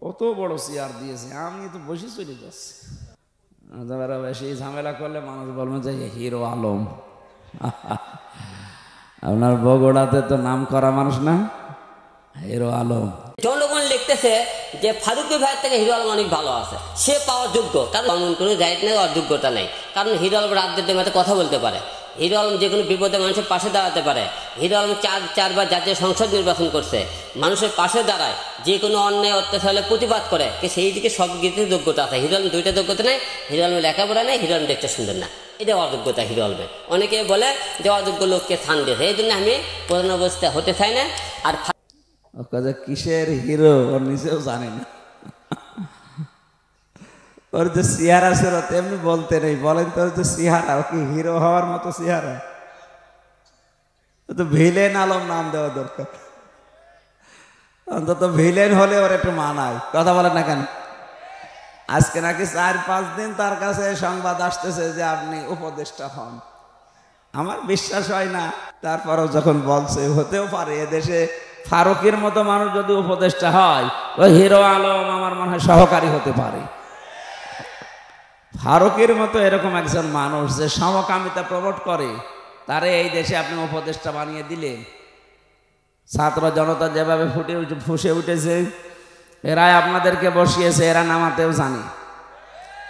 কত বড় চেয়ার দিয়েছে, আমি তো বসে চলে যাচ্ছি। বেশি ঝামেলা করলে মানুষ বলবে যে হিরো আলম। আপনার বগুড়াতে তো নাম করা মানুষ না, হিরো আলম। জনগণ লিখতেছে যে ফারুকি ভাইয়ের থেকে হিরো আলম অনেক ভালো আছে, সে পাওয়ার যোগ্য, কারণ কোনো রাইট নেই, অযোগ্যতা নেই। কারণ হিরো আলম রাজনীতির মাঠে কথা বলতে পারে, হিরো আলম যে কোনো বিপদে মানুষের পাশে দাঁড়াতে পারে। হিরো আলম চারবার জাতীয় সংসদ নির্বাচন করছে, মানুষের পাশে দাঁড়ায়, যে কোনো অন্যায় অত্যাচার হলে প্রতিবাদ করে, সেই দিকে সব গীতের যোগ্যতা আছে। হিরো আলম দুইটা যোগ্যতা নেই, হিরো আলম লেখাপড়া নেই, হিরো আলম দেখতে সুন্দর না, এটা অযোগ্যতা হিরো আলমের। অনেকে বলে যে অযোগ্য লোককে স্থান দিয়েছে, এই জন্য আমি প্রধান অবস্থায় হতে চাই না। আর কিসের হিরো ওর নিজেও জানে না, ওর যে চেহারা ছিল তেমনি বলতে নেই। বলেন তো যে চেহারা, ও কি হিরো হওয়ার মতো চেহারা? তো ভিলেন আলম নাম দেওয়া দরকার, অন্তত ভিলেন হলে ওর একটু মানায়। কথা বলেন না কেন? আজকে নাকি 4-5 দিন তার কাছে সংবাদ আসতেছে যে আপনি উপদেষ্টা হন। আমার বিশ্বাস হয় না, তারপরেও যখন বলছে হতেও পারে। এদেশে ফারুকের মতো মানুষ যদি উপদেষ্টা হয়, ওই হিরো আলম আমার মনে হয় সহকারী হতে পারে। ফারুকের মতো এরকম একজন মানুষ যে সমকামিতা প্রমোট করে, তারে এই দেশে আপনি উপদেষ্টা বানিয়ে দিলেন। ছাত্র জনতা যেভাবে ফুসে উঠেছে, এরাই আপনাদেরকে বসিয়েছে, এরা নামাতেও জানে।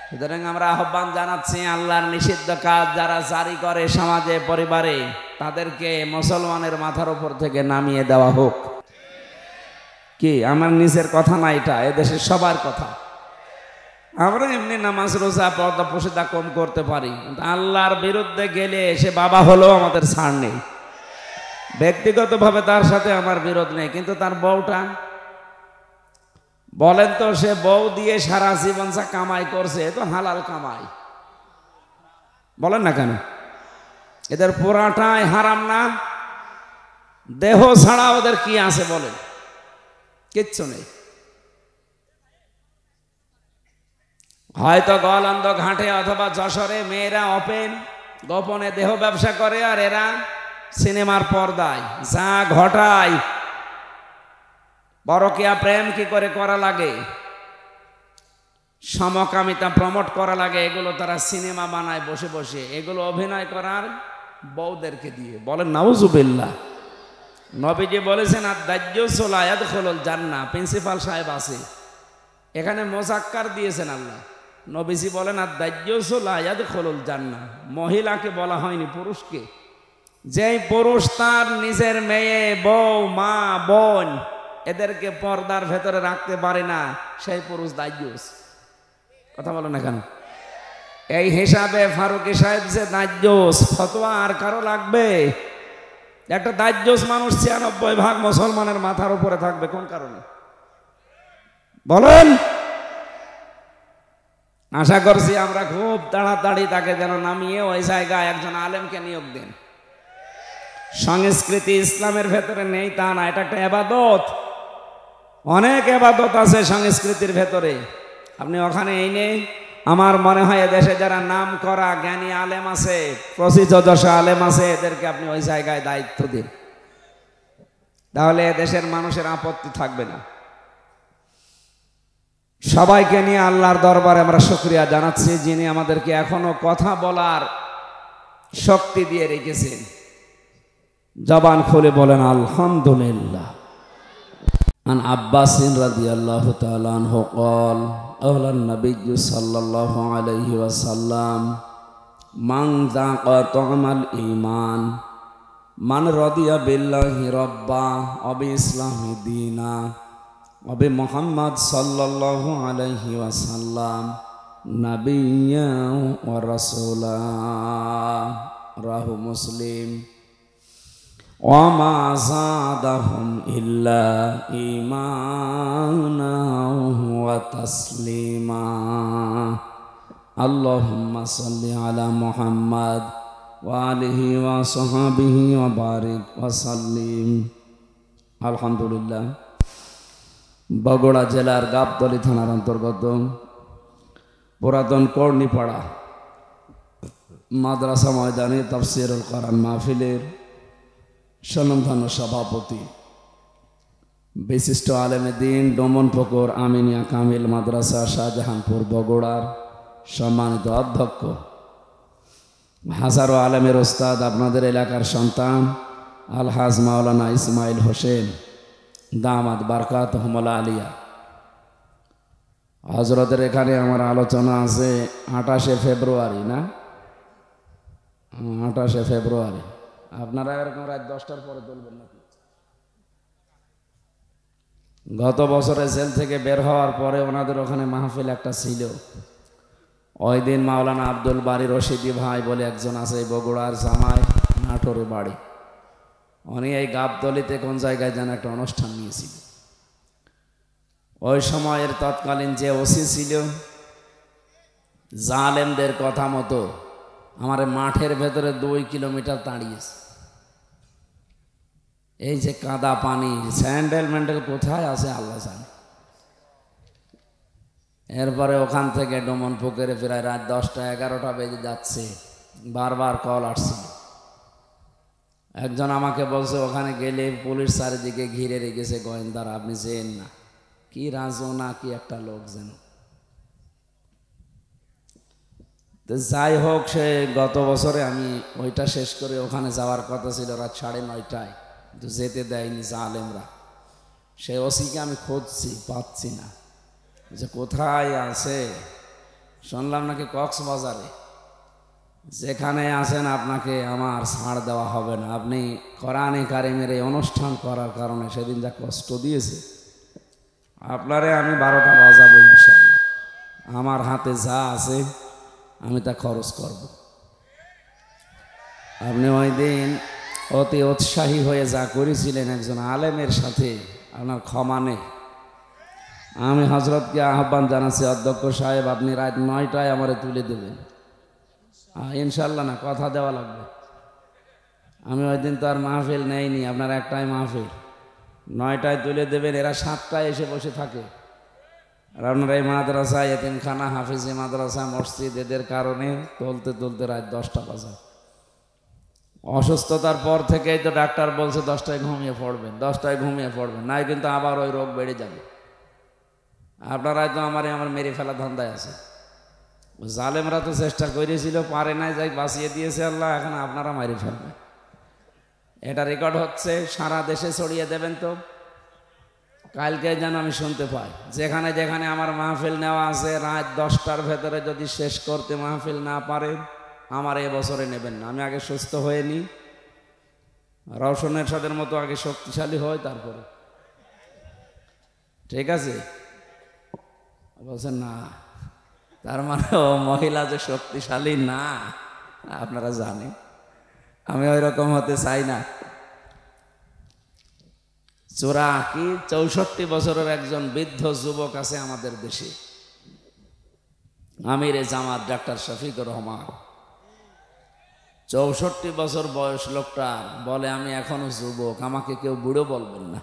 সুতরাং আমরা আহ্বান জানাচ্ছি, আল্লাহর নিষিদ্ধ কাজ যারা জারি করে সমাজে পরিবারে, তাদেরকে মুসলমানের মাথার উপর থেকে নামিয়ে দেওয়া হোক। কি আমার নিজের কথা না, এটা এদেশের সবার কথা। আমরা এমনি নামাজ রোজা পর্দা প্রশিদা কম করতে পারি, কিন্তু আল্লাহর বিরুদ্ধে গেলে সে বাবা হলেও আমাদের ছাড় নেই। ব্যক্তিগতভাবে তার সাথে আমার বিরোধ নেই, কিন্তু তার বউটা, বলেন তো, সে বউ দিয়ে সারা জীবন যা কামাই করছে, এ তো হালাল কামাই। বলেন না কেন? এদের পুরাটাই হারাম না? দেহ ছাড়া ওদের কি আছে বলেন? কিচ্ছু নেই। হয়তো গোয়ালন্দ ঘাটে অথবা যশোরে মেয়েরা ওপেন গোপনে দেহ ব্যবসা করে, আর এরা সিনেমার পর্দায় যা ঘটায়। পরকীয়া প্রেম কি করে করা লাগে, সমকামিতা প্রমোট করা লাগে, এগুলো তারা সিনেমা বানায় বসে বসে, এগুলো অভিনয় করার বউদেরকে দিয়ে। বলেন নাউজুবিল্লাহ। নবীজি বলেছেন আদ-দাজ্জালু লা ইয়াদখুলুল জান্নাহ। প্রিন্সিপাল সাহেব আছে এখানে, মোজাক্কার দিয়েছেন আল্লাহ। নবীজি বলেন আদ-দাজ্জালু লা ইয়াদখুলুল জান্নাহ। মহিলাকে বলা হয়নি, পুরুষকে। যেই পুরুষ তার নিজের মেয়ে, বউ, মা, বোন এদেরকে পর্দার ভেতরে রাখতে পারে না, সেই পুরুষ দাজ্জাল। কথা বলো না কেন? এই হিসাবে ফারুকি সাহেব যে দাজ্জাল, ফতোয়া আর কারো লাগবে? একটা দাজ্জাল মানুষ 96% মুসলমানের মাথার উপরে থাকবে, কোন কারণে বলেন? আশা করছি আমরা খুব তাড়াতাড়ি তাকে যেন নামিয়ে ওই জায়গায় একজন আলেমকে নিয়োগ দেন। সংস্কৃতি ইসলামের ভেতরে নেই তা না, এটা একটা ইবাদত। অনেক ইবাদত আছে সংস্কৃতির ভেতরে, আপনি ওখানে এই নেই। আমার মনে হয় এদেশে যারা নাম করা জ্ঞানী আলেম আছে, প্রসিদ্ধ আলেম আছে, এদেরকে আপনি ওই জায়গায় দায়িত্ব দিন, তাহলে এদেশের মানুষের আপত্তি থাকবে না। সবাইকে নিয়ে আল্লাহর দরবারে আমরা শুকরিয়া জানাচ্ছি, যিনি আমাদেরকে এখনো কথা বলার শক্তি দিয়ে রেখেছেন। জবান খুলে বলেন আলহামদুলিল্লাহ। আন আব্বাস রাদিয়াল্লাহু তাআলা আনহু قال قال النبي صلى الله عليه وسلم من ذاق طعم الإيمان من رضي بالله ربا وبالإسلام دينا وبمحمد صلى الله عليه وسلم نبيا ورسولا رواه مسلم وما زادهم إلا إيمانا وتسليما اللهم صل على محمد وآله وصحبه وبارك وسلم। আলহামদুলিল্লাহ। বগুড়া জেলার গাবতলী থানার অন্তর্গত পুরাতন কর্ণীপাড়া মাদ্রাসা ময়দানে তাফসীরুল কোরআন মাহফিলের স্বনামধন্য সভাপতি বিশিষ্ট আলেমে দিন ডোমনপুকুর আমিনিয়া কামিল মাদ্রাসা শাহজাহানপুর বগুড়ার সম্মানিত অধ্যক্ষ, হাজারো আলেমের ওস্তাদ, আপনাদের এলাকার সন্তান আলহাজ মাওলানা ইসমাইল হোসেন দামাত বারকাতুহুমুল আলিয়া, হজরতের এখানে আমার আলোচনা আছে 28শে ফেব্রুয়ারি, না 28শে ফেব্রুয়ারি। আপনারা এরকম রাত 10টার পরে তুলবেন নাকি? গত বছরে জেল থেকে বের হওয়ার পরে ওনাদের ওখানে মাহফিল একটা ছিল। ওই দিন মাওলানা আব্দুল বারী রশিদি ভাই বলে একজন আছে, বগুড়ার জামাই, নাটোরে বাড়ি। উনি এই গাবতলিতে কোন জায়গায় যেন একটা অনুষ্ঠান নিয়েছিল। ওই সময়ের তৎকালীন যে ওসি ছিল, জালেমদের কথা মতো আমার মাঠের ভেতরে 2 কিলোমিটার দাঁড়িয়েছে। এই যে কাদা পানি, স্যান্ডেল ম্যান্ডেল কোথায় আছে আল্লাহ জানে। এরপরে ওখান থেকে ডোমনপুকুরে প্রায় রাত 10টা 11টা বেজে যাচ্ছে, বারবার কল আসছিল। একজন আমাকে বলছে ওখানে গেলে পুলিশ চারিদিকে ঘিরে রেখেছে গোয়েন্দারা, আপনি যেন না। কি রাজনা, কি একটা লোক যেন। তো যাই হোক, সে গত বছরে আমি ওইটা শেষ করে ওখানে যাওয়ার কথা ছিল রাত 9:30টায়, কিন্তু যেতে দেয়নি জালেমরা। সে ওসিকে আমি খুঁজছি, পাচ্ছি না, যে কোথায় আছে। শুনলাম নাকি কক্সবাজারে। যেখানে আছেন আপনাকে আমার ছাড় দেওয়া হবে না। আপনি কোরআনে কারিমের এই অনুষ্ঠান করার কারণে সেদিন যা কষ্ট দিয়েছে আপনারে, আমি 12টা বাজাবো ইনশাআল্লাহ। আমার হাতে যা আছে আমি তা খরচ করব। আপনি ওই দিন অতি উৎসাহী হয়ে যা করেছিলেন একজন আলেমের সাথে, আপনার ক্ষমা নেই। আমি হজরতকে আহ্বান জানাচ্ছি, অধ্যক্ষ সাহেব আপনি রাত 9টায় আমারে তুলে দেবেন ইনশাল্লাহ। না, কথা দেওয়া লাগবে। আমি ওই দিন তো আর মাহফিল নেইনি, আপনার একটাই মাহফিল। 9টায় তুলে দেবেন, এরা 7টায় এসে বসে থাকে। আর আপনার এই মাদ্রাসা, এতিমখানা, হাফিজি মাদ্রাসা, মসজিদ, এদের কারণে তুলতে তুলতে রাত 10টা বাজে। অসুস্থতার পর থেকেই তো ডাক্তার বলছে 10টায় ঘুমিয়ে পড়বেন, 10টায় ঘুমিয়ে পড়বেন, নাই কিন্তু আবার ওই রোগ বেড়ে যাবে। আপনারাই তো আমার মেরে ফেলা ধান্দায় আছে। জালেমরা তো চেষ্টা করেছিল, পারে নাই, যাই বাঁচিয়ে দিয়েছে আল্লাহ। এখন আপনারা মারি ফেলবেন। এটা রেকর্ড হচ্ছে, সারা দেশে ছড়িয়ে দেবেন তো। কালকে যেন আমি শুনতে পাই, যেখানে যেখানে আমার মাহফিল নেওয়া আছে, রাত 10টার ভেতরে যদি শেষ করতে মাহফিল না পারে আমার এবছরে নেবেন না। আমি আগে সুস্থ হয়ে নিই, রওশনের সাদের মতো আগে শক্তিশালী হয়, তারপরে। ঠিক আছে? বলছেন না, তার মানে ও মহিলা যে শক্তিশালী না, আপনারা জানেন। আমি ওই রকম হতে চাই না। চোরা কি 64 বছরের একজন বৃদ্ধ যুবক আছে আমাদের দেশে, আমিরে জামাত ডাক্তার শফিকুর রহমান। 64 বছর বয়স লোকটার, বলে আমি এখনো যুবক, আমাকে কেউ বুড়ো বলবেন না।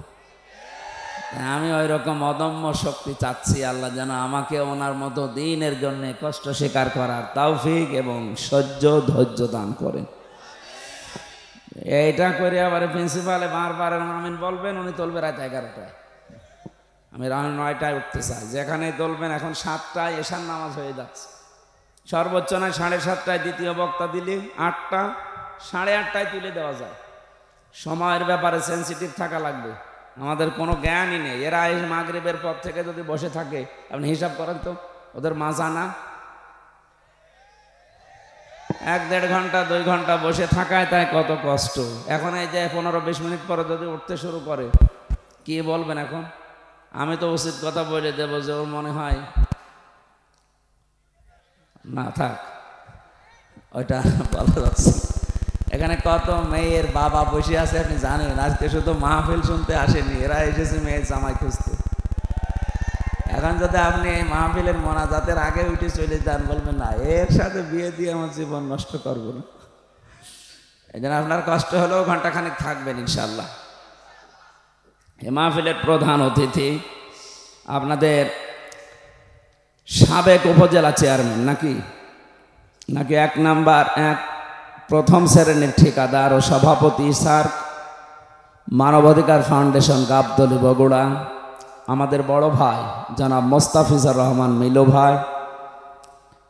আমি ওই রকম অদম্য শক্তি চাচ্ছি, আল্লাহ যেন আমাকে ওনার মতো দিনের জন্য কষ্ট স্বীকার করার তৌফিক এবং সহ্য ধৈর্য দান করেন। এইটা করে আবার প্রিন্সিপালে বারবার আমিন বলবেন, উনি তুলবে রাত 11টায়। আমি রাত 9টায় উঠতে চাই, যেখানে তুলবেন। এখন 7টায় এশার নামাজ হয়ে যাচ্ছে, সর্বোচ্চ নয় 7:30টায় দ্বিতীয় বক্তা দিলে 8টা 8:30টায় তুলে দেওয়া যায়। সময়ের ব্যাপারে সেন্সিটিভ থাকা লাগবে। আমাদের কোনো জ্ঞানই নেই। এরা এই মাগরিবের পর থেকে যদি বসে থাকে, আপনি হিসাব করেন তো, ওদের মাজা না 1-1.5 ঘন্টা 2 ঘন্টা বসে থাকায় তাই কত কষ্ট। এখন এই যে 15-20 মিনিট পরে যদি উঠতে শুরু করে, কি বলবেন এখন? আমি তো উচিত কথা বলে দেব যে ওর মনে হয় না, থাক, ওইটা বলা যাচ্ছে। এখানে কত মেয়ের বাবা বসে আছে আপনি জানেন। আজকে শুধু মাহফিল শুনতে আসেনি, এরা এসেছে মেয়ের জামাই খুঁজতে। এখন যদি আপনি এই মাহফিলের মোনাজাতের আগে উঠে চলে যান, বলবেন না এর সাথে বিয়ে দিয়ে আমার জীবন নষ্ট করবো না। এই জন্য আপনার কষ্ট হলেও ঘন্টাখানেক থাকবেন ইনশাল্লাহ। এই মাহফিলের প্রধান অতিথি আপনাদের সাবেক উপজেলা চেয়ারম্যান, নাকি 1 নাম্বার 1 প্রথম শ্রেণীর ঠিকাদার ও সভাপতি স্যার মানবাধিকার ফাউন্ডেশন গাবতলী বগুড়া, আমাদের বড় ভাই জনাব মোস্তাফিজুর রহমান মিলু ভাই,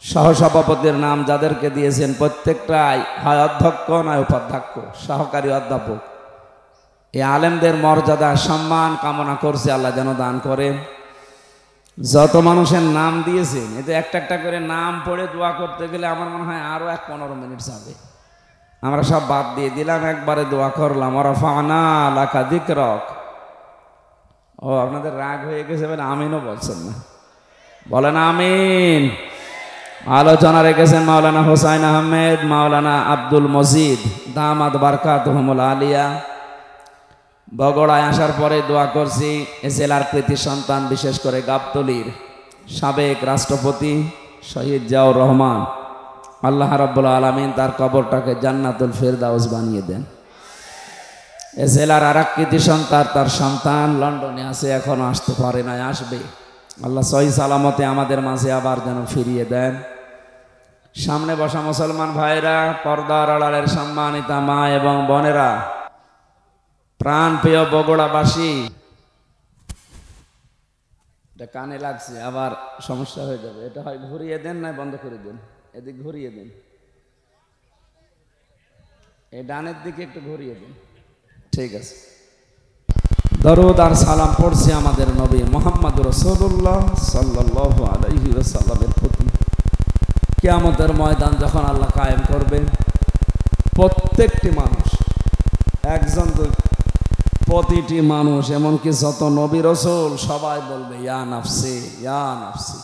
সহসভাপতির নাম যাদেরকে দিয়েছেন প্রত্যেকটাই হয় অধ্যক্ষ নয় উপাধ্যক্ষ, সহকারী অধ্যাপক। এই আলেমদের মর্যাদা সম্মান কামনা করছে আল্লাহ যেন দান করেন। যত মানুষের নাম দিয়েছেন এতে একটা একটা করে নাম পড়ে দোয়া করতে গেলে আমার মনে হয় আরো 15 মিনিট যাবে। আমরা সব বাদ দিয়ে দিলাম, একবারে দোয়া করলাম রাফা'না লাকা যিকরাক। ও আপনাদের রাগ হয়ে গেছে বলে আমিনও বলছেন না, বলেন আমিন। আলোচনা রেখেছেন মাওলানা হোসাইন আহমেদ, মাওলানা আব্দুল মজিদ দামাত বারকাতুহুমুল আলিয়া। বগুড়ায় আসার পরে দোয়া করছি এ জেলার কৃতি সন্তান, বিশেষ করে গাবতলীর সাবেক রাষ্ট্রপতি শহীদ জিয়াউর রহমান, আল্লাহ রাব্বুল আলামিন তার কবরটাকে জান্নাতুল ফেরদাউস বানিয়ে দেন। এ জেলার আর এক কৃতি সন্তান, তার সন্তান লন্ডনে আছে, এখনো আসতে পারে নাই, আসবে। আল্লাহ সহি সালামতে আমাদের মাঝে আবার যেন ফিরিয়ে দেন। সামনে বসা মুসলমান ভাইরা, পর্দার আড়ালের সম্মানিতা মা এবং বোনেরা, প্রাণ প্রিয় বগুড়াবাসী, এটা কানে লাগছে আবার সমস্যা হয়ে যাবে, এটা হয় ঘুরিয়ে দেন না বন্ধ করে দেন, এদিক ঘুরিয়ে দেন, এই ডানের দিকে একটু ঘুরিয়ে দেন, ঠিক আছে। দরুদ আর সালাম পড়ছি আমাদের নবী মুহাম্মদ রাসূলুল্লাহ সাল্লাল্লাহু আলাইহি ওয়াসাল্লামের প্রতি। কিয়ামতের ময়দান যখন আল্লাহ কায়েম করবেন, প্রত্যেকটি মানুষ, একজন প্রতিটি মানুষ, এমনকি যত নবী রাসূল সবাই বলবে ইয়া নাফসি ইয়া নাফসি,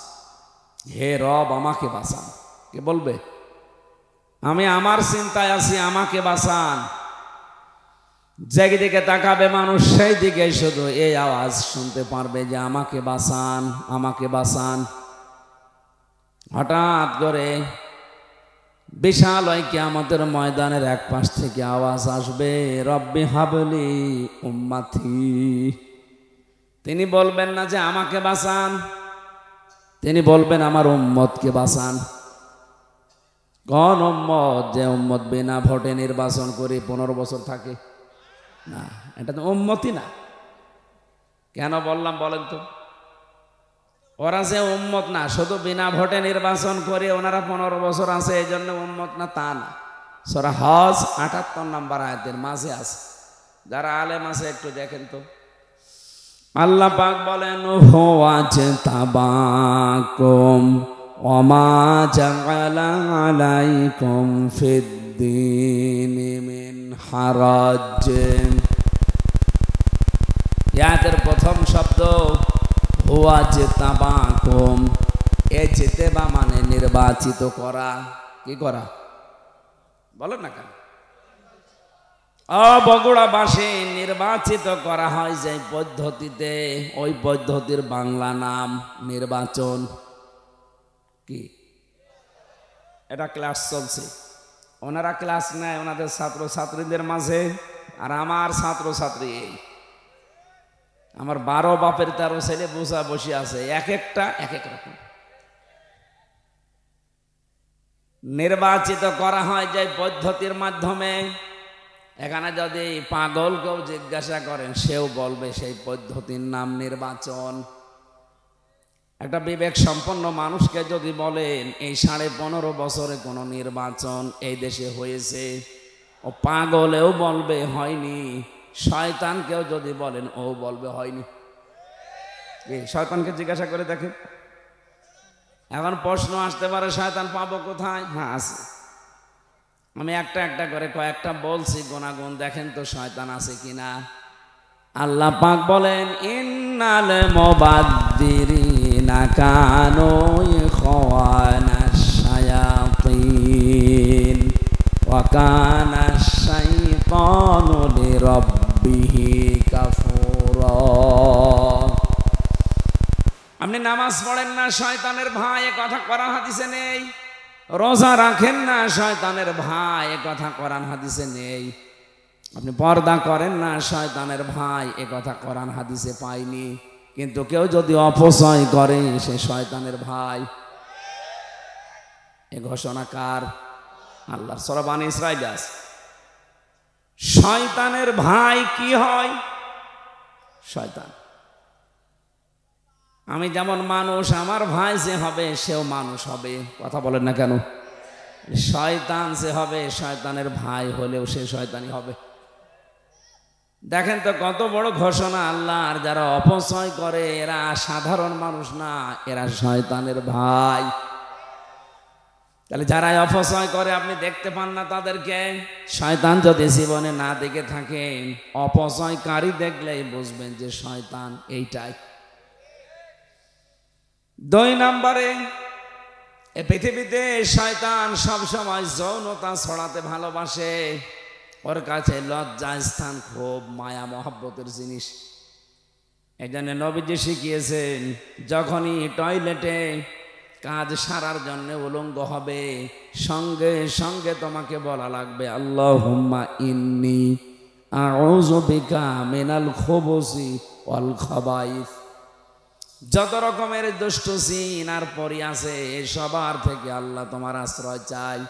হে রব আমাকে বাঁচান। কে বলবে? আমি আমার চিন্তায় আছি, আমাকে বাঁচান। যেদিকে তাকাবে মানুষ সেই দিকে শুধু এই আওয়াজ শুনতে পারবে যে আমাকে বাঁচান, আমাকে বাঁচান। হঠাৎ করে বিশাল ওই কিয়ামতের ময়দানের এক পাশ থেকে আওয়াজ আসবে, রব্বি হাবলি উম্মতি। তিনি বলবেন না যে আমাকে বাঁচান, তিনি বলবেন আমার উম্মতকে বাঁচান। কোন উম্মত? যে উম্মত বিনা ভোটে নির্বাচন করে 15 বছর থাকে না, এটা তো উম্মতি না। কেন বললাম বলেন তো? ওরা যে উম্মত না, শুধু বিনা ভোটে নির্বাচন করে ওনারা 15 বছর আছে এই জন্য উম্মত না, তা না। সূরা হজ 78 নম্বর আয়াতের মাঝে আছে, যারা আলেম আছে একটু দেখেন তো। আল্লাহ পাক বলেন হুয়া তাবাকুম ওয়া মা জাআলা আলাইকুম ফিদ্দীনি মিন হারাজ। ইয়াতের প্রথম শব্দ হুয়া তাবাকুম, এ জিতেবা মানে নির্বাচিত করা। কি করা বলেন না কেন? বগুড়াবাসী নির্বাচিত করা হয় যে পদ্ধতিতে, ওই পদ্ধতির বাংলা নাম নির্বাচন। কি এটা ক্লাস চলছে, ওনারা ক্লাস নেয় ওনাদের ছাত্র ছাত্রীদের মাঝে, আর আমার ছাত্র ছাত্রী এই আমার 12 বাপের 13 ছেলে বোঝা বসে আছে, এক একটা এক এক রকম। নির্বাচিত করা হয় যে পদ্ধতির মাধ্যমে। এখানে যদি পাগলকেও জিজ্ঞাসা করেন সেও বলবে সেই পদ্ধতির নাম নির্বাচন। একটা বিবেক সম্পন্ন মানুষকে যদি বলেন এই 15.5 বছরে কোনো নির্বাচন এই দেশে হয়েছে, ও পাগলেও বলবে হয়নি। শয়তানকেও যদি বলেন ও বলবে হয়নি। শয়তানকে জিজ্ঞাসা করে দেখেন। এখন প্রশ্ন আসতে পারে শয়তান পাবো কোথায়? হ্যাঁ আছে, আমি একটা একটা করে কয়েকটা বলছি, গুণাগুণ দেখেন তো শয়তান আছে কিনা। আল্লাহ পাক বলেন ইন্নাল মুবাদ্দিরিনা কানু ইখওয়ানাশ শায়াতিন ওয়া কানাশ শাইতানু লিরাব্বিহি কাফুরা। আপনি নামাজ পড়েন না, শয়তানের ভাই, এ কথা কোরআন হাদিসে নেই। রোজা রাখেন না, শয়তানের ভাই, এ কথা কোরআন হাদিসে নেই। আপনি পর্দা করেন না, শয়তানের ভাই, এ কথা কোরআন হাদিসে পাইনি। কিন্তু কেউ যদি অপচয় করে সে শয়তানের ভাই। এ ঘোষণা কার? আল্লাহর। সূরা বানী ইসরাঈল আছে শয়তানের ভাই কি হয়? শয়তান। আমি যেমন মানুষ, আমার ভাই যে হবে সেও মানুষ হবে। কথা বলেন না কেন? শয়তান যে হবে, শয়তানের ভাই হলেও সে শয়তানি হবে। দেখেন তো কত বড় ঘোষণা আল্লাহর। যারা অপচয় করে এরা সাধারণ মানুষ না, এরা শয়তানের ভাই। তাহলে যারা অপচয় করে আপনি দেখতে পান না তাদেরকে। শয়তান যদি জীবনে না দেখে থাকেন, অপচয়কারী দেখলেই বুঝবেন যে শয়তান এইটাই। 2 নম্বরে, এই পৃথিবীতে শয়তান সবসময় যৌনতা ছড়াতে ভালোবাসে। ওর কাছে লজ্জা স্থান খুব মায়া মহব্বতের জিনিস। এই জন্য নবীজি শিখিয়েছেন, যখনই টয়লেটে কাজ সারার জন্য উলঙ্গ হবে, সঙ্গে সঙ্গে তোমাকে বলা লাগবে আল্লাহুম্মা ইন্নী আউযু বিকা মিনাল খুবুসি ওয়াল খাবাইস। যত রকমের দুষ্ট জিন আর পরি আছে, সবার থেকে আল্লাহ তোমার আশ্রয় চাই।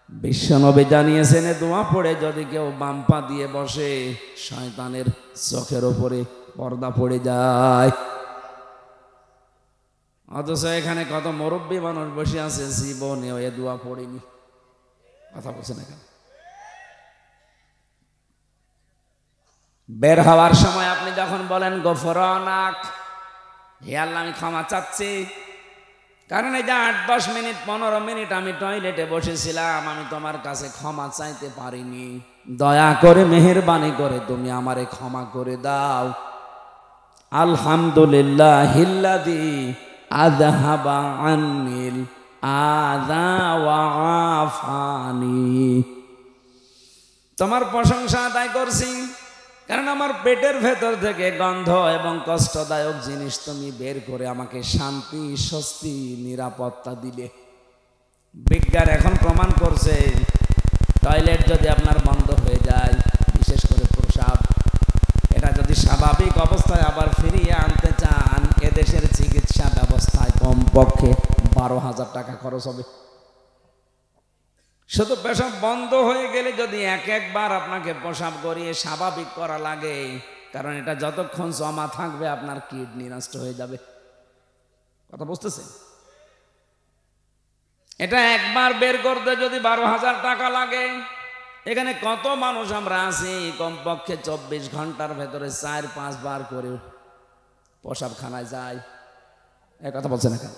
বিশ্বনবী জানিয়েছেন, দোয়া পড়ে যদি কেউ বাম পা দিয়ে বসে, শয়তানের চোখের ওপরে পর্দা পড়ে যায়। অথচ এখানে কত মুরব্বী মানুষ বসে আছে, জীবনেও এ দোয়া পড়েনি। কথা বলছে না কেন? বের হওয়ার সময় আপনি যখন বলেন গফরানাক, হে আল্লাহ আমি ক্ষমা চাচ্ছি, কারণ এই যে 8-10 মিনিট 15 মিনিট আমি টয়লেটে বসেছিলাম, আমি তোমার কাছে ক্ষমা চাইতে পারিনি, দয়া করে মেহেরবানি করে তুমি আমারে ক্ষমা করে দাও। আলহামদুলিল্লাহিল্লাযী আযহাবা আন্নিল আযা ওয়া আফানি। তোমার প্রশংসা আদায় করছি, কারণ আমার পেটের ভেতর থেকে গন্ধ এবং কষ্টদায়ক জিনিস তুমি বের করে আমাকে শান্তি, স্বস্তি, নিরাপত্তা দিলে। বিজ্ঞান এখন প্রমাণ করছে, টয়লেট যদি আপনার বন্ধ হয়ে যায়, বিশেষ করে প্রস্রাব, এটা যদি স্বাভাবিক অবস্থায় আবার ফিরিয়ে আনতে চান, এদেশের চিকিৎসা ব্যবস্থায় কমপক্ষে 12,000 টাকা খরচ হবে। শুধু পেশাব বন্ধ হয়ে গেলে যদি একবার আপনাকে পেশাব করিয়ে স্বাভাবিক করা লাগে, কারণ এটা যতক্ষণ জমা থাকবে আপনার কিডনি নষ্ট হয়ে যাবে। কথা বুঝতেছেন? এটা একবার বের করতে যদি 12,000 টাকা লাগে, এখানে কত মানুষ আমরা আছি কমপক্ষে 24 ঘন্টার ভেতরে 4-5 বার করে পেশাবখানায় যায়। এই কথা বলছে না কেন?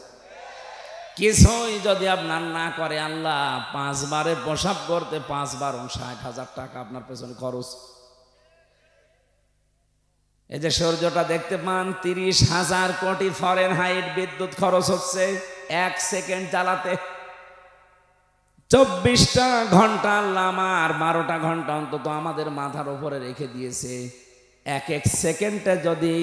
কিছুই যদি আপনার না করে আল্লাহ, 5 বারে পেশাব করতে 5 বার 60,000 টাকা আপনার পেছনে খরচ। এই যে সূর্যটা দেখতে পান, 30,000 কোটি ফরেনহাইট বিদ্যুৎ খরচ হচ্ছে 1 সেকেন্ড জ্বালাতে। 24টা ঘন্টা আল্লাহ আমার 12টা ঘন্টা অন্তত আমাদের মাথার উপরে রেখে দিয়েছে। এক সেকেন্ডে যদি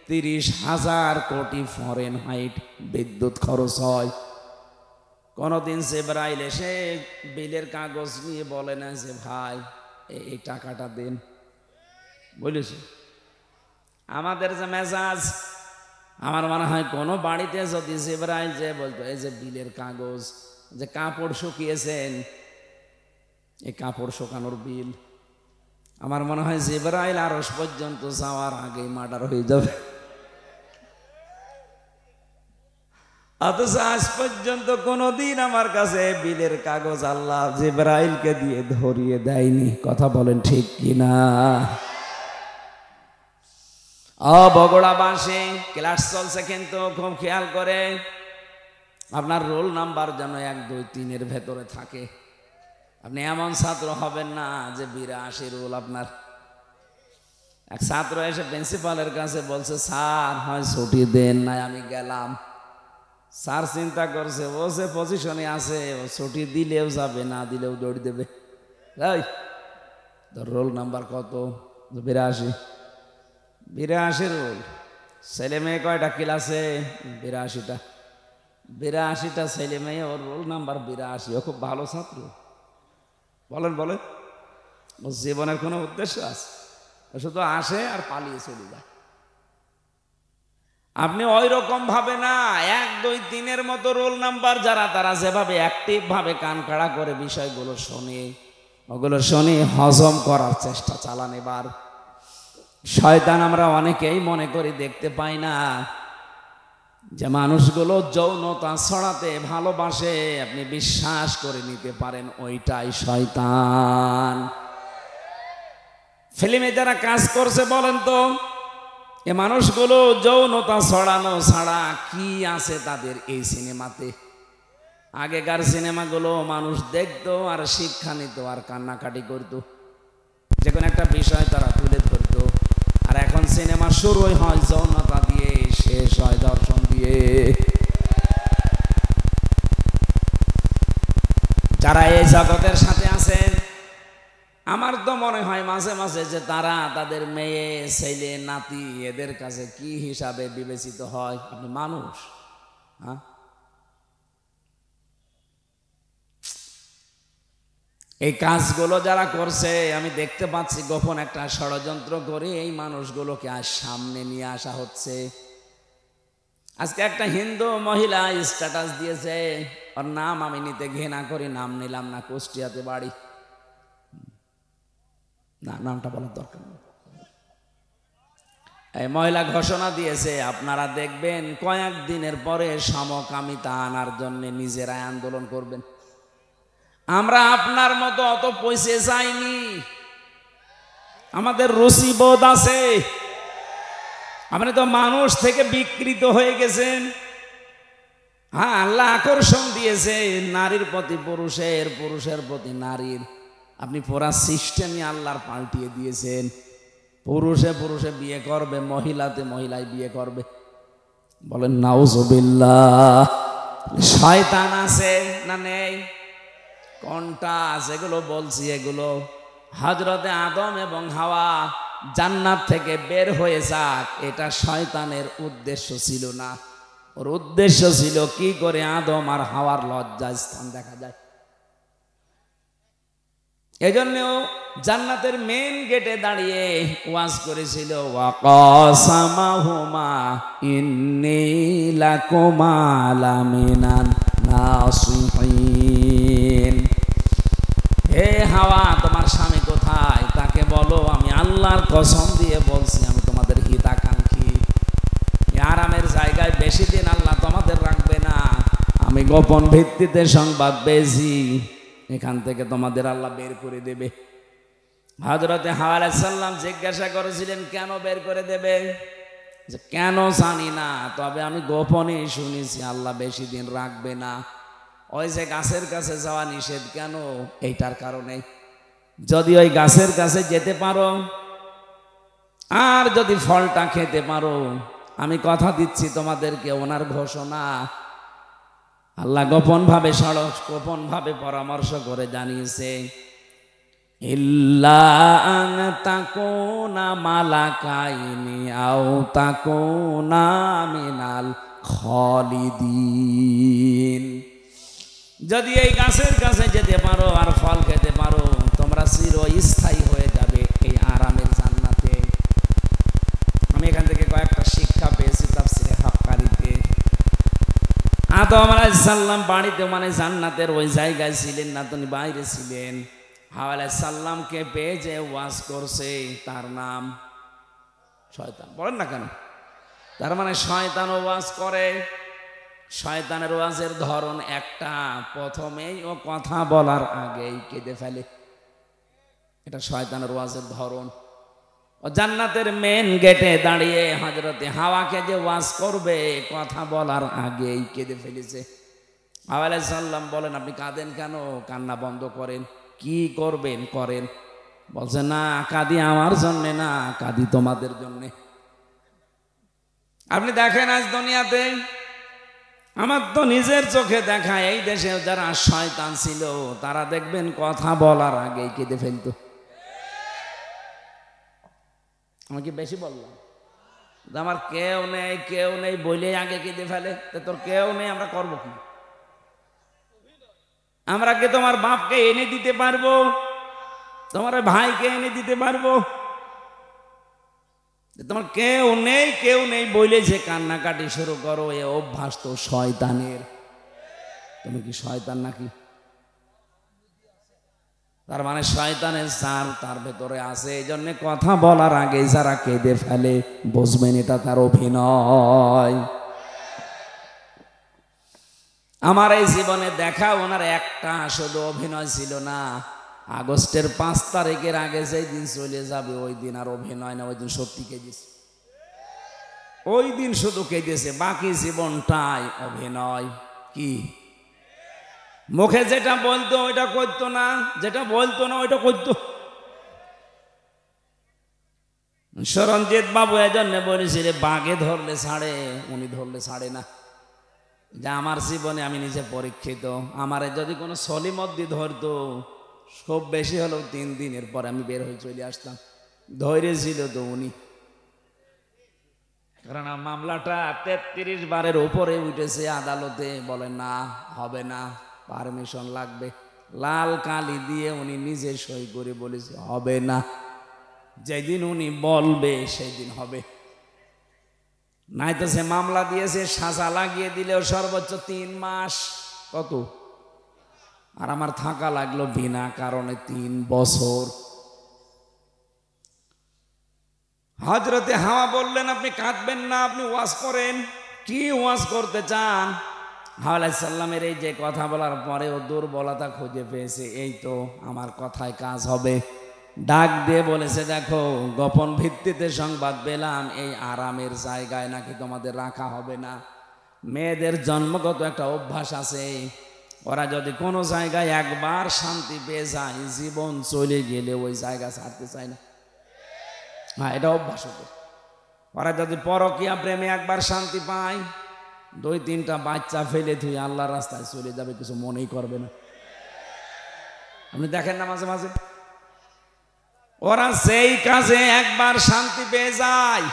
30,000 কোটি ফরেনহাইট বিদ্যুৎ খরচ হয়, কোনদিন জিবরাইল এসে বিলের কাগজ নিয়ে বলে না যে ভাই এই টাকাটা দেন, বলেছে? আমাদের যে মেজাজ, আমার মনে হয় কোনো বাড়িতে যদি জিবরাইল যে বলতো এই যে বিলের কাগজ, যে কাপড় শুকিয়েছেন, এই কাপড় শুকানোর বিল, আমার মনে হয় জিবরাইল আরশ পর্যন্ত যাওয়ার আগেই মার্ডার হয়ে যাবে। অথচ আজ পর্যন্ত কোনোদিন আমার কাছে বিলের কাগজ আল্লাহ জিবরাইলকে দিয়ে ধরিয়ে দেয়নি। কথা বলেন ঠিক কিনা? বগুড়াবাসী ক্লাস চলছে, কিন্তু খুব খেয়াল করে আপনার রোল নাম্বার যেন 1, 2, 3 ভেতরে থাকে। আপনি এমন ছাত্র হবেন না যে 82 রোল আপনার। এক ছাত্র এসে প্রিন্সিপালের কাছে বলছে, স্যার হয় ছুটি দেন, নাই আমি গেলাম। স্যার চিন্তা করছে, ও যে পজিশনে আছে, ও ছুটি দিলেও যাবে, না দিলেও দৌড় দেবে। রোল নাম্বার কত? 82। 82 রোল। ছেলে মেয়ে কয়টা ক্লাসে? 82টা। 82টা ছেলে মেয়ে, ওর রোল নাম্বার 82। ও খুব ভালো ছাত্র। বলেন বলেন, ওর জীবনের কোনো উদ্দেশ্য আছে? শুধু আসে আর পালিয়ে চলে যায়। আপনি ওই রকম ভাবে না, 1, 2, 3 মতো রোল নাম্বার যারা, তারা যেভাবে অ্যাক্টিভ ভাবে কান খাড়া করে বিষয়গুলো শোনে, ওগুলো শুনি হজম করার চেষ্টা চালান। এবার শয়তান আমরা অনেকেই মনে করি দেখতে পাই না যে মানুষগুলো যৌনতা ছড়াতে ভালোবাসে, আপনি বিশ্বাস করে নিতে পারেন ওইটাই শয়তান। ফিল্মে যারা কাজ করছে বলেন তো, এ মানুষগুলো যৌনতা ছড়ানো ছাড়া কি আছে তাদের এই সিনেমাতে? আগেকার সিনেমাগুলো মানুষ দেখতো আর শিক্ষা নিত আর কান্নাকাটি করতো, যে কোনো একটা বিষয় তারা তুলে ধরতো। আর এখন সিনেমা শুরুই হয় যৌনতা দিয়ে, শেষ হয় দর্শন দিয়ে। যারা এই জগতের সাথে আছেন, আমার তো মনে হয় মাঝে মাঝে যে তারা তাদের মেয়ে ছেলে নাতি এদের কাছে কি হিসাবে বিবেচিত হয়। আপনি মানুষ, হ্যাঁ? এই কাজগুলো যারা করছে আমি দেখতে পাচ্ছি গোপন একটা ষড়যন্ত্র করে এই মানুষগুলোকে আজ সামনে নিয়ে আসা হচ্ছে। আজকে একটা হিন্দু মহিলা স্ট্যাটাস দিয়েছে, ওর নাম আমি নিতে ঘৃণা করি, নাম নিলাম না, কুষ্টিয়াতে বাড়ি, না নামটা বলার দরকার নেই। এই মহিলা ঘোষণা দিয়েছে আপনারা দেখবেন কয়েক দিনের পরে সমকামিতা আনার জন্য নিজেরাই আন্দোলন করবেন। আমরা আপনার মতো অত পয়সা চাইনি, আমাদের রুচিবোধ আছে। আপনি তো মানুষ থেকে বিকৃত হয়ে গেছেন। হ্যাঁ, আল্লাহ আকর্ষণ দিয়েছে নারীর প্রতি পুরুষের, পুরুষের প্রতি নারীর। আপনি পুরা সিস্টেমই আল্লাহর পাল্টিয়ে দিয়েছেন। পুরুষে পুরুষে বিয়ে করবে, মহিলাতে মহিলায় বিয়ে করবে। বলেন নাউজুবিল্লাহ। শয়তান আছে না নেই? কোনটা? যেগুলো বলছি এগুলো হযরতে আদম এবং হাওয়া জান্নাত থেকে বের হয়ে যাক, এটা শয়তানের উদ্দেশ্য ছিল না। ওর উদ্দেশ্য ছিল কি করে আদম আর হাওয়ার লজ্জা স্থান দেখা যায়। এজন্যও জান্নাতের মেন গেটে দাঁড়িয়ে ওয়াজ করেছিল, ওয়াকাসামাহুমা ইন্নী লাকুমা লামিনান নাসিহিন। হে হাওয়া, তোমার স্বামী কোথায়? তাকে বলো আমি আল্লাহর কসম দিয়ে বলছি আমি তোমাদের হিতাকাঙ্ক্ষী। আরামের জায়গায় বেশি দিন আল্লাহ তোমাদের রাখবে না। আমি গোপন ভিত্তিতে সংবাদ পেয়েছি, এখান থেকে তোমাদের আল্লাহ বের করে দেবে। হযরতে হাওয়া আলাইহিস সালাম জিজ্ঞাসা করেছিলেন কেন বের করে দেবে? যে কেন জানি না, তবে আমি গোপনে শুনেছি আল্লাহ বেশি দিন রাখবে না। ওই যে গাছের কাছে যাওয়া নিষেধ কেন? এইটার কারণে। যদি ওই গাছের কাছে যেতে পারো আর যদি ফলটা খেতে পারো, আমি কথা দিচ্ছি তোমাদেরকে, ওনার ঘোষণা আল্লাহ গোপন ভাবে পরামর্শ করে জানিয়েছে, ইল্লা আন তাকুনা মালাকাইনি আও তাকুনা মিনাল খালিদিন। যদি এই গাছের কাছে যেতে পারো আর ফল খেতে পারো, তোমরা চিরস্থায়ী হয়ে যাবে এই আরামের জান্নাতে। আমি এখান থেকে কয়েকটা শিক্ষা পেয়েছি তাফসীরে হাক্কারিতে। আদম আলাইহিস সালাম বাড়িতে মানে জান্নাতের ওই জায়গায় ছিলেন না, তিনি বাইরে ছিলেন। হাওয়া আলাইহিস সালামকে পেয়ে যে ওয়াজ করছে তার নাম শয়তান। বলেন না কেন? তার মানে শয়তান ওয়াজ করে। শয়তানের ওয়াজের ধরন একটা, প্রথমেই ও কথা বলার আগেই কেঁদে ফেলে। এটা শয়তানের ওয়াজের ধরন। ও জান্নাতের মেন গেটে দাঁড়িয়ে হযরতে হাওয়াকে যে ওয়াজ করবে, কথা বলার আগেই কেঁদে ফেলেছে। হাওয়া আলাইহিস সালাম বলেন আপনি কাঁদেন কেন? কান্না বন্ধ করেন, কি করবেন করেন। বলছে না, কাঁদি আমার জন্যে না, কাঁদি তোমাদের জন্যে। আপনি দেখেন আজ দুনিয়াতে, আমার তো নিজের চোখে দেখা, এই দেশে যারা শয়তান ছিল তারা দেখবেন কথা বলার আগেই কেঁদে ফেলত। আমাকে বেশি বললাম? আমার কেউ নেই বলে আগে কেঁদে ফেলে। তোর কেউ নেই, আমরা করবো কি? আমরা কি তোমার বাপকে এনে দিতে পারবো? তোমার ভাইকে এনে দিতে পারবো? তোমার কেউ নেই বলে যে কান্নাকাটি শুরু করো, এ অভ্যাস তো শয়তানের। তুমি কি শয়তান নাকি? তার মানে শয়তানের সার তার ভেতরে আছে। এই জন্য কথা বলার আগে যারা কেঁদে ফেলে বুঝবেন এটা তার অভিনয়। আমার এই জীবনে দেখা ওনার একটা শুধু অভিনয় ছিল না। আগস্টের 5 তারিখের আগে যেই দিন চলে যাবে ওই দিন আর অভিনয় না, ওই দিন সত্যি কেঁদেছে। ওই দিন শুধু কেঁদেছে, বাকি জীবনটাই অভিনয়। কি মুখে যেটা বলতো ওইটা করতো না, যেটা বলতো না ওইটা করতো। সরঞ্জিৎ বাবু এজন্য বলেছিল বাঘে ধরলে ছাড়ে, উনি ধরলে ছাড়ে না। যে আমার জীবনে আমি নিজে পরীক্ষিত, আমারে যদি কোনো সলিমদ্দি ধরতো খুব বেশি হলেও 3 দিনের পর আমি বের হয়ে চলে আসতাম। ধৈর্যশীল তো উনি, কারণ মামলাটা 33 বারের উপরে উঠেছে আদালতে। বলে না হবে না, পারমিশন লাগবে। লাল কালি দিয়ে উনি নিজে সই করে বলেছে হবে না, যেদিন উনি বলবে সেই দিন হবে। নাই তো সে মামলা দিয়েছে, সাজা লাগিয়ে দিলেও সর্বোচ্চ 3 মাস। কত? আর আমার থাকা লাগলো বিনা কারণে 3 বছর। হযরতে হাওয়া বললেন আপনি কাঁদবেন না, আপনি ওয়াজ করেন। কি ওয়াজ করতে চান? হাওয়া আলাইহিস সালামের এই যে কথা বলার পরে ও দুর্বলতা খুঁজে পেয়েছে, এই তো আমার কথায় কাজ হবে। ডাক দিয়ে বলেছে দেখো গোপন ভিত্তিতে সংবাদ পেলাম এই আরামের জায়গায় নাকি তোমাদের রাখা হবে না। মেয়েদের জন্মগত একটা অভ্যাস আছে, ওরা যদি কোনো জায়গায় একবার শান্তি পেয়ে যায় জীবন চলে গেলে ওই জায়গা ছাড়তে চায় না। হ্যাঁ, এটা অভ্যাস হতো। ওরা যদি পরকীয়া প্রেমে একবার শান্তি পায় 2-3টা বাচ্চা ফেলে থুই আল্লাহর রাস্তায় চলে যাবে, কিছু মনেই করবে না। আপনি দেখেন না মাঝে মাঝে ওরা সেই কাজে একবার শান্তি পেয়ে যায়,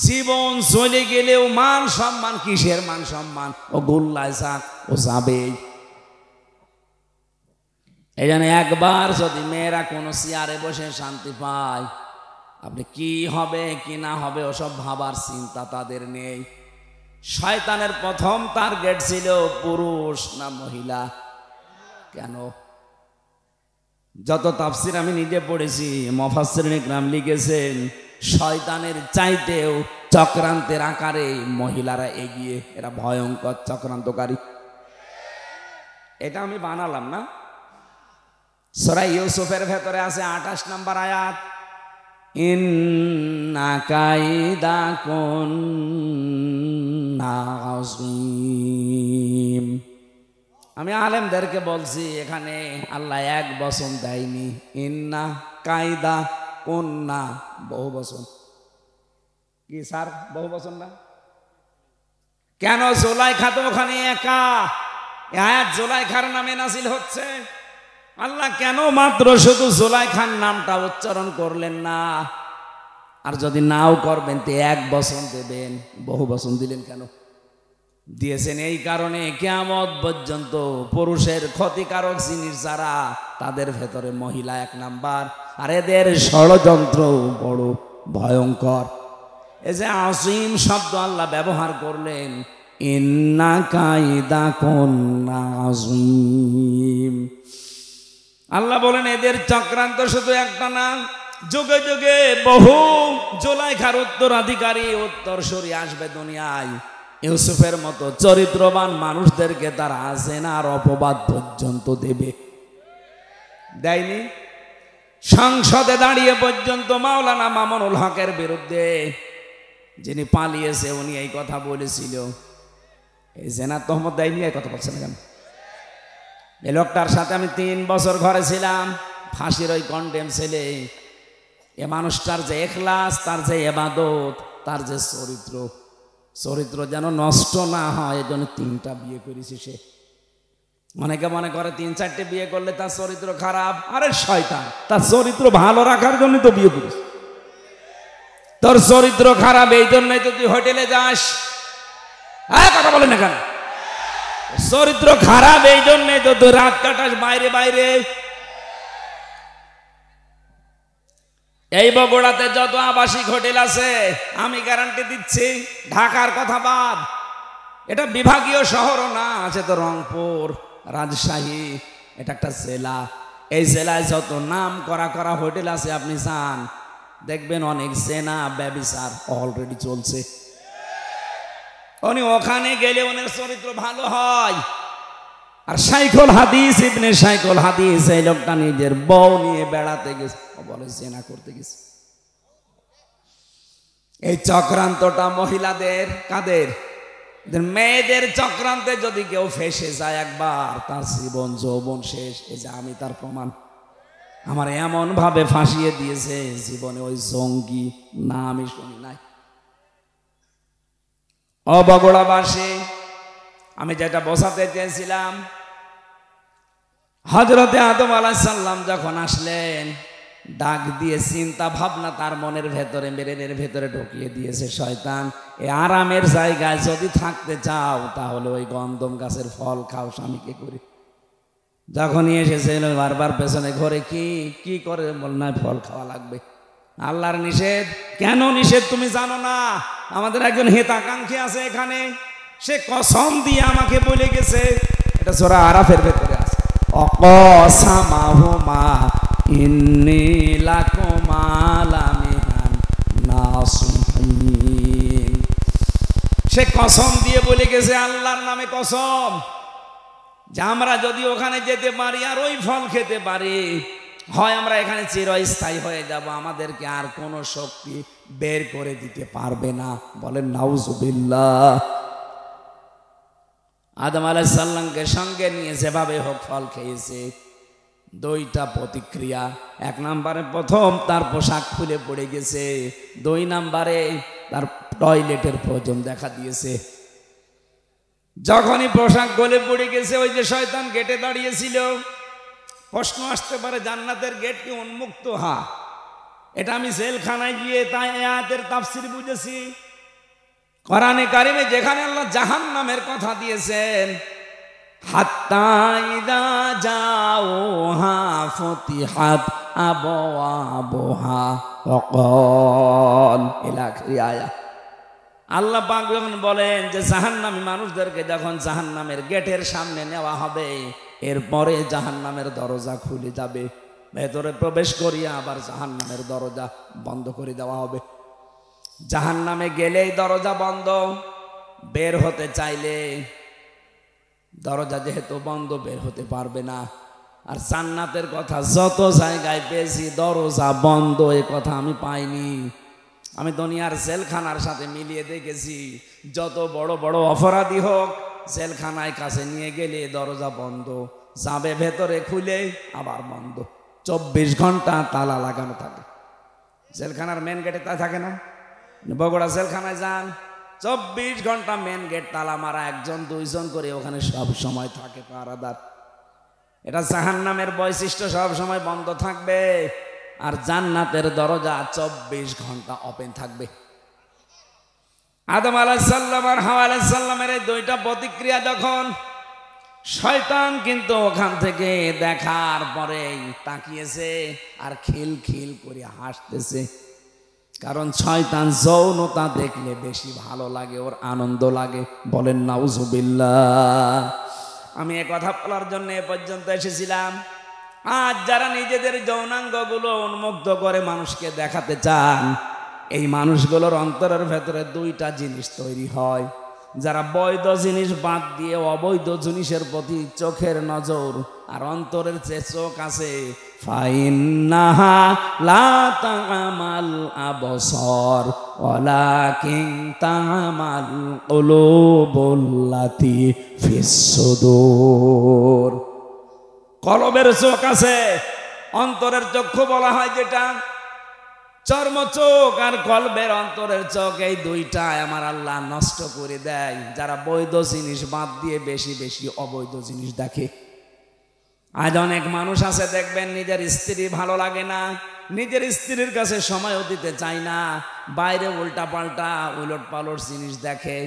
জীবন চলে গেলেও মান সম্মান, কিসের মান সম্মান, ও গোল্লায় যাক ও যাবেই। এই জন্য একবার যদি মেয়েরা কোনো চেয়ারে বসে শান্তি পায়, আপনি কি হবে কি না হবে ওসব ভাবার চিন্তা তাদের নেই। শয়তানের প্রথম টার্গেট ছিল পুরুষ না মহিলা। কেন? যত তাফসির আমি নিজে পড়েছি, মুফাসসিরিন ইকরাম লিখেছেন শয়তানের চাইতেও চক্রান্তের আকারে মহিলারা এগিয়ে, এরা ভয়ঙ্কর চক্রান্তকারী। এটা আমি বানালাম না, সূরা ইউসুফের ভেতরে আছে 28 নম্বর আয়াত, ইন্না কাইদাকুন্না আযীম। আমি আলেমদেরকে বলছি এখানে আল্লাহ এক বচন দেয়নি, ইন্না কায়দা কুন্না বহু বচন। কি স্যার বহু বচন না কেন? জুলাইখা তো ওখানে একা, আয়াত জুলাইখার নামে নাজিল হচ্ছে। আল্লাহ কেন মাত্র শুধু জুলাইখার নামটা উচ্চারণ করলেন না? আর যদি নাও করবেন তো এক বচন দেবেন, বহু বচন দিলেন কেন? দিয়েছেন এই কারণে কিয়ামত পর্যন্ত পুরুষের ক্ষতিকারক জিনিস যারা, তাদের ভেতরে মহিলা 1 নাম্বার, আর এদের ষড়যন্ত্র বড় ভয়ঙ্কর। এই যে আসিম শব্দ আল্লাহ ব্যবহার করলেন, ইন্না কাইদাকুন্না আযীম। আল্লাহ বলেন এদের চক্রান্ত শুধু একটা না, যুগে যুগে বহু জুলাইখার উত্তরাধিকারী উত্তরসূরি আসবে দুনিয়ায়। ইউসুফের মতো চরিত্রবান মানুষদেরকে তারা আজেনা আর অপবাদ পর্যন্ত দেবে। দেয়নি? সংসদে দাঁড়িয়ে পর্যন্ত মাওলানা মামুনুল হকের বিরুদ্ধে, যিনি পালিয়েছে, উনি এই কথা বলেছিল। এই জেনার তহমত দেয়নি, এই কথা বলছেন কেন? এই লোকটার সাথে আমি 3 বছর ঘরে ছিলাম, ফাঁসির ওই কন্ডেম ছেলে। এ মানুষটার যে এখলাস, তার যে ইবাদত, তার যে চরিত্র যেন নষ্ট না হয়, এজন্য 3টা বিয়ে করেছে সে। অনেকে মনে করে 3-4টে বিয়ে করলে তার চরিত্র খারাপ। আরে শয়তান, তার চরিত্র ভালো রাখার জন্য তো বিয়ে করিস। তোর চরিত্র খারাপ এই জন্যই তো তুই হোটেলে যাস। কথা বলেন না কেন? চরিত্র খারাপ এই জন্যই তো তুই রাত কাটাস বাইরে বাইরে। এই বগুড়াতে যত আবাসিক হোটেল আছে আমি গ্যারান্টি দিচ্ছি, ঢাকার কথা বাদ, এটা বিভাগীয় শহরও না, আছে তো রংপুর, রাজশাহী, এটা একটা জেলা। এই জেলায় যত নাম করা হোটেল আছে আপনি যান, দেখবেন অনেক জেনা ব্যভিচার অলরেডি চলছে। উনি ওখানে গেলে ওনার চরিত্র ভালো হয়। আর শাইখুল হাদিস ইবনে শাইখুল হাদিস এই লোকটা নিজের বউ নিয়ে বেড়াতে গেছে, বলে জেনা করতে গেছে। এই চক্রান্তটা মহিলাদের, কাদের? মেয়েদের চক্রান্তে যদি কেউ ফেসে যায় একবার, তার জীবন যৌবন শেষ। এই যে আমি তার প্রমাণ। আমার এমন ভাবে ফাঁসিয়ে দিয়েছে, জীবনে ওই জঙ্গি না আমি শুনি নাই। অবগড়াবাসী, আমি যেটা বোঝাতে চেয়েছিলাম, হযরতে আদম আলাইহিস সালাম যখন আসলেন, ডাক দিয়ে চিন্তা ভাবনা তার মনের ভেতরে, ব্রেনের ভেতরে ঢুকিয়ে দিয়েছে শয়তান। এই আরামের জায়গায় যদি থাকতে চাও তাহলে ওই গন্ধম গাছের ফল খাও স্বামীকে করে। যখনই এসেছে বারবার পেছনে ঘরে কি করে বল, না ফল খাওয়া লাগবে। আল্লাহর নিষেধ। কেন নিষেধ তুমি জানো না? আমাদের একজন হিতাকাঙ্ক্ষী আছে এখানে, সে কসম দিয়ে আমাকে বলে গেছে, এটা সূরা আরাফের ভেতরে আছে, অকসামাহুমা ইন্নী লাকুমা লামিনান নাসিহিন। সে কসম দিয়ে বলে গেছে, আল্লাহর নামে কসম, যে আমরা যদি ওখানে যেতে পারি আর ওই ফল খেতে পারি, হয় আমরা এখানে চিরস্থায়ী হয়ে যাব, আমাদেরকে আর কোনো শক্তি বের করে দিতে পারবে না। বলেন নাউজুবিল্লাহ। আদম আলাইহিস সালামকে সঙ্গে নিয়ে যেভাবে হোক ফল খেয়েছে। দুইটা প্রতিক্রিয়া। এক নম্বরে প্রথম তার পোশাক খুলে পড়ে গেছে, দুই নম্বরে তার টয়লেটের প্রয়োজন দেখা দিয়েছে। যখনই পোশাক গলে পড়ে গেছে, ওই যে শয়তান গেটে দাঁড়িয়েছিল, প্রশ্ন আসতে পারে জান্নাতের গেট কি উন্মুক্ত? হ্যাঁ, এটা আমি জেলখানায় গিয়ে তাই আয়াতের তাফসীর বুঝেছি। কোরআনে কারিমে যেখানে আল্লাহ জাহান্নামের কথা দিয়েছেন, হাত্তা ইযা জাউহা ফুতিহাত আবওয়াবুহা ওয়াকাল ইলা আখিরি আয়াত। আল্লাহ পাক যখন বলেন যে জাহান্নামী মানুষদেরকে যখন জাহান্নামের গেটের সামনে নেওয়া হবে, এরপরে জাহান্নামের দরজা খুলে যাবে, ভেতরে প্রবেশ করিয়া আবার জাহান্নামের দরজা বন্ধ করে দেওয়া হবে। জাহান্নামে গেলেই দরজা বন্ধ, বের হতে চাইলে দরজা যেহেতু বন্ধ বের হতে পারবে না। আর জান্নাতের কথা যত জায়গায় পেয়েছি, দরজা বন্ধ এ কথা আমি পাইনি। আমি দুনিয়ার জেলখানার সাথে মিলিয়ে দেখেছি, যত বড় বড় অপরাধী হোক, জেলখানায় কাছে নিয়ে গেলে দরজা বন্ধ, যাবে ভেতরে খুলে আবার বন্ধ, 24 ঘন্টা তালা লাগানো থাকে। জেলখানার মেন গেটে তা থাকে না? বগুড়া জেলখানায় যান, 24 ঘন্টা মেন গেট তালা মারা, একজন দুইজন করে ওখানে সব সময় থাকে পাহারাদার। এটা জাহান্নামের বৈশিষ্ট্য, সব সময় বন্ধ থাকবে। আর জান্নাতের দরজা 24 ঘন্টা ওপেন থাকবে। আদম আলাইহিস সালাম আর হাওয়া আলাইহিস সালামের এই দুইটা প্রতিক্রিয়া যখন, শয়তান কিন্তু ওখান থেকে দেখার পরে তাকিয়েছে আর খিলখিল করে হাসতেছে। কারণ শয়তান যৌনতা দেখলে বেশি ভালো লাগে, ওর আনন্দ লাগে। বলেন নাউজুবিল্লাহ। আমি এ কথা বলার জন্য এ পর্যন্ত এসেছিলাম। আজ যারা নিজেদের যৌনাঙ্গগুলো উন্মুক্ত করে মানুষকে দেখাতে চান, এই মানুষগুলোর অন্তরের ভেতরে দুইটা জিনিস তৈরি হয়। যারা বৈধ জিনিস বাদ দিয়ে অবৈধ জিনিসের প্রতি চোখের নজর আর অন্তরের যে চোখ আছে, ফাইন্নাহা লা তা'মাল আবসার ওয়ালাকিন তা'মাল কুলুবুল্লাতী ফিস সুদূর। কলবের চোখ আছে, অন্তরের চক্ষু বলা হয় যেটা, চর্ম চোখ আর কলবের অন্তরের চোখ, এই দুইটা আমার আল্লাহ নষ্ট করে দেয় যারা বৈধ জিনিস বাদ দিয়ে বেশি বেশি অবৈধ জিনিস দেখে। আজ অনেক মানুষ আছে দেখবেন, নিজের স্ত্রী ভালো লাগে না, নিজের স্ত্রীর কাছে সময়ও দিতে চায় না, বাইরে উল্টা পাল্টা উলট পালট জিনিস দেখে,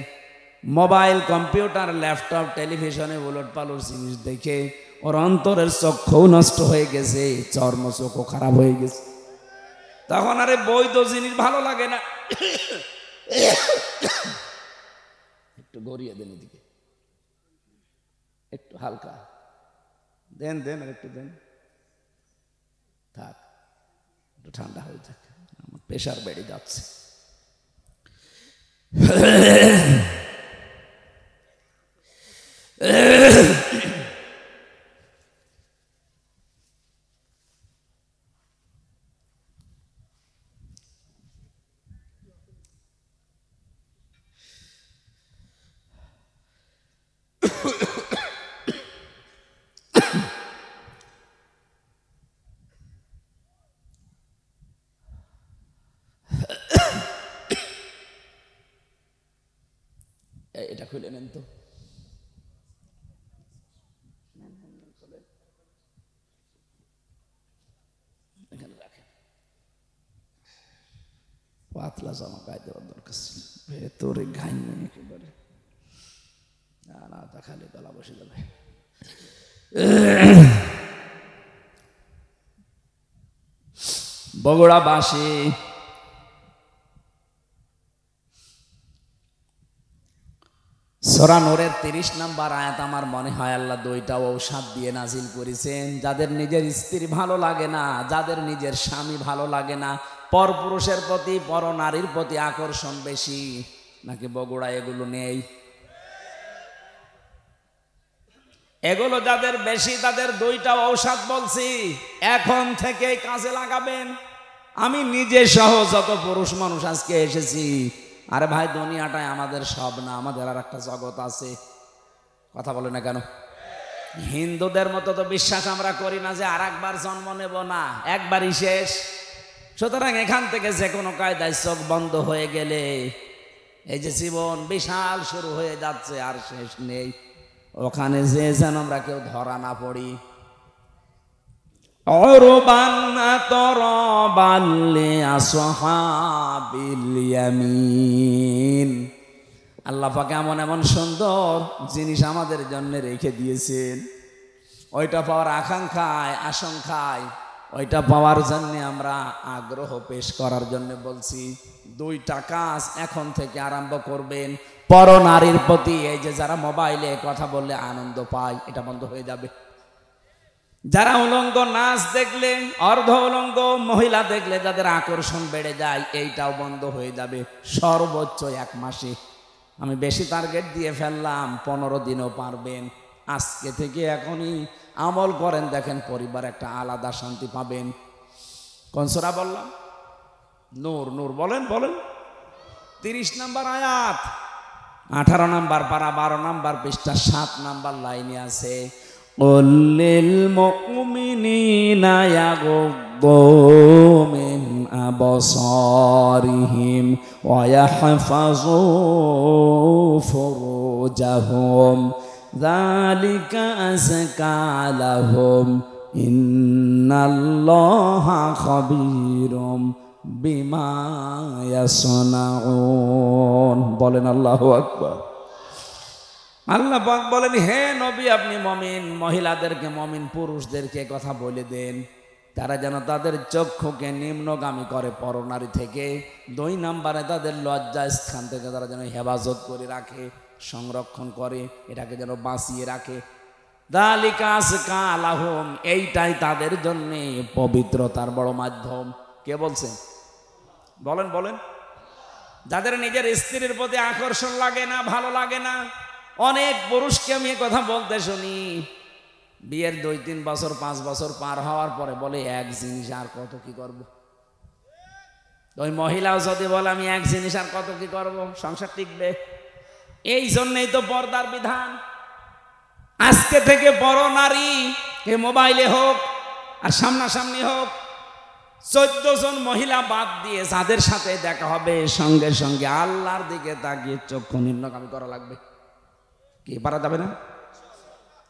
মোবাইল কম্পিউটার ল্যাপটপ টেলিভিশনে উলট পালট জিনিস দেখে ওর অন্তরের চক্ষু নষ্ট হয়ে গেছে, চর্ম চক্ষু খারাপ হয়ে গেছে। তখন আরে বৈধ জিনিস ভালো লাগে না। একটু গড়িয়ে দেন, এদিকে একটু হালকা দেন, দেন আর একটু দেন। থাক, একটু ঠান্ডা হয়ে যাক, আমার প্রেশার বেড়ে যাচ্ছে। এটা খুলে নেন তো, এখানে রাখেন। পাতলা জামা গায়ে দেওয়ার দরকার ছিল, ভেতরে ঘাই নেই একেবারে। না তা খালি গলা বসে যাবে। বগুড়াবাসী, সূরা নূরের 30 নম্বর আয়াত আমার মনে হয় আল্লাহ দুইটা ঔষধ দিয়ে নাজিল করেছেন। যাদের নিজের স্ত্রী ভালো লাগে না, যাদের নিজের স্বামী ভালো লাগে না, পরপুরুষের প্রতি, পর নারীর প্রতি আকর্ষণ বেশি, নাকি বগুড়া এগুলো নেই? এগুলো যাদের বেশি তাদের দুইটা ঔষধ বলছি, এখন থেকে কাজে লাগাবেন। আমি নিজে সহ যত পুরুষ মানুষ আজকে এসেছি, আরে ভাই দুনিয়াটাই আমাদের সব না, আমাদের আর একটা জগৎ আছে। কথা বলে না কেন? হিন্দুদের মতো তো বিশ্বাস আমরা করি না যে আর একবার জন্ম নেব না, একবারই শেষ। সুতরাং এখান থেকে যে কোনো কায়দায় চোখ বন্ধ হয়ে গেলে এই যে জীবন বিশাল শুরু হয়ে যাচ্ছে, আর শেষ নেই। ওখানে যে যেন আমরা কেউ ধরা না পড়ি। অরবান তরবান লিআসহাবিল ইয়ামিন। আল্লাহ পাক এমন এমন সুন্দর জিনিস আমাদের জন্য রেখে দিয়েছেন, ওইটা পাওয়ার আকাঙ্ক্ষায়, আশঙ্কায়, ওইটা পাওয়ার জন্য আমরা আগ্রহ পেশ করার জন্য বলছি। দুইটা কাজ এখন থেকে আরম্ভ করবেন। পর নারীর প্রতি, এই যে যারা মোবাইলে কথা বললে আনন্দ পায়, এটা বন্ধ হয়ে যাবে। যারা উলঙ্গ নাচ দেখলে, অর্ধ উলঙ্গ মহিলা দেখলে যাদের আকর্ষণ বেড়ে যায়, এইটাও বন্ধ হয়ে যাবে সর্বোচ্চ 1 মাসে। আমি বেশি টার্গেট দিয়ে ফেললাম, 15 দিনও পারবেন। আজকে থেকে এখনই আমল করেন, দেখেন পরিবার একটা আলাদা শান্তি পাবেন। কোন সূরা বললাম? নূর। নূর বলেন বলেন। 30 নম্বর আয়াত, 18 নম্বর পারা, 12 নম্বর পৃষ্ঠা, 7 নম্বর লাইনে আছে, قل للمؤمنين يغضوا من أبصارهم ويحفظوا فروجهم ذلك أزكى لهم إن الله خبير بما يصنعون। বলেন আল্লাহু আকবার। আল্লাহ পাক বলেন, হে নবী আপনি মমিন মহিলাদেরকে, মমিন পুরুষদেরকে কথা বলে দেন, তারা যেন তাদের চক্ষুকে নিম্নগামী করে পরনারী থেকে। 2 নম্বরে তাদের লজ্জা স্থান থেকে তারা যেন হেফাজত করে রাখে, সংরক্ষণ করে, এটাকে যেন বাঁচিয়ে রাখে। যালিকা আযকা লাহুম, এইটাই তাদের জন্য পবিত্রতার বড় মাধ্যম। কে বলছেন? বলেন বলেন। যাদের নিজের স্ত্রীর প্রতি আকর্ষণ লাগে না, ভালো লাগে না, অনেক পুরুষকে আমি কথা বলতে শুনি, বিয়ের 2-3 বছর 5 বছর পার হওয়ার পরে বলে এক জিনিস আর কত কি করব। ওই মহিলাও যদি বলে আমি এক জিনিস আর কত কি করব, সংসার টিকবে? এই জন্যই তো পর্দার বিধান। আজকে থেকে বড় নারী, এ মোবাইলে হোক আর সামনাসামনি হোক, 14 জন মহিলা বাদ দিয়ে যাদের সাথে দেখা হবে, সঙ্গে সঙ্গে আল্লাহর দিকে তাকিয়ে চক্ষু নিম্নগামী করা লাগবে। কি পারা যাবে না?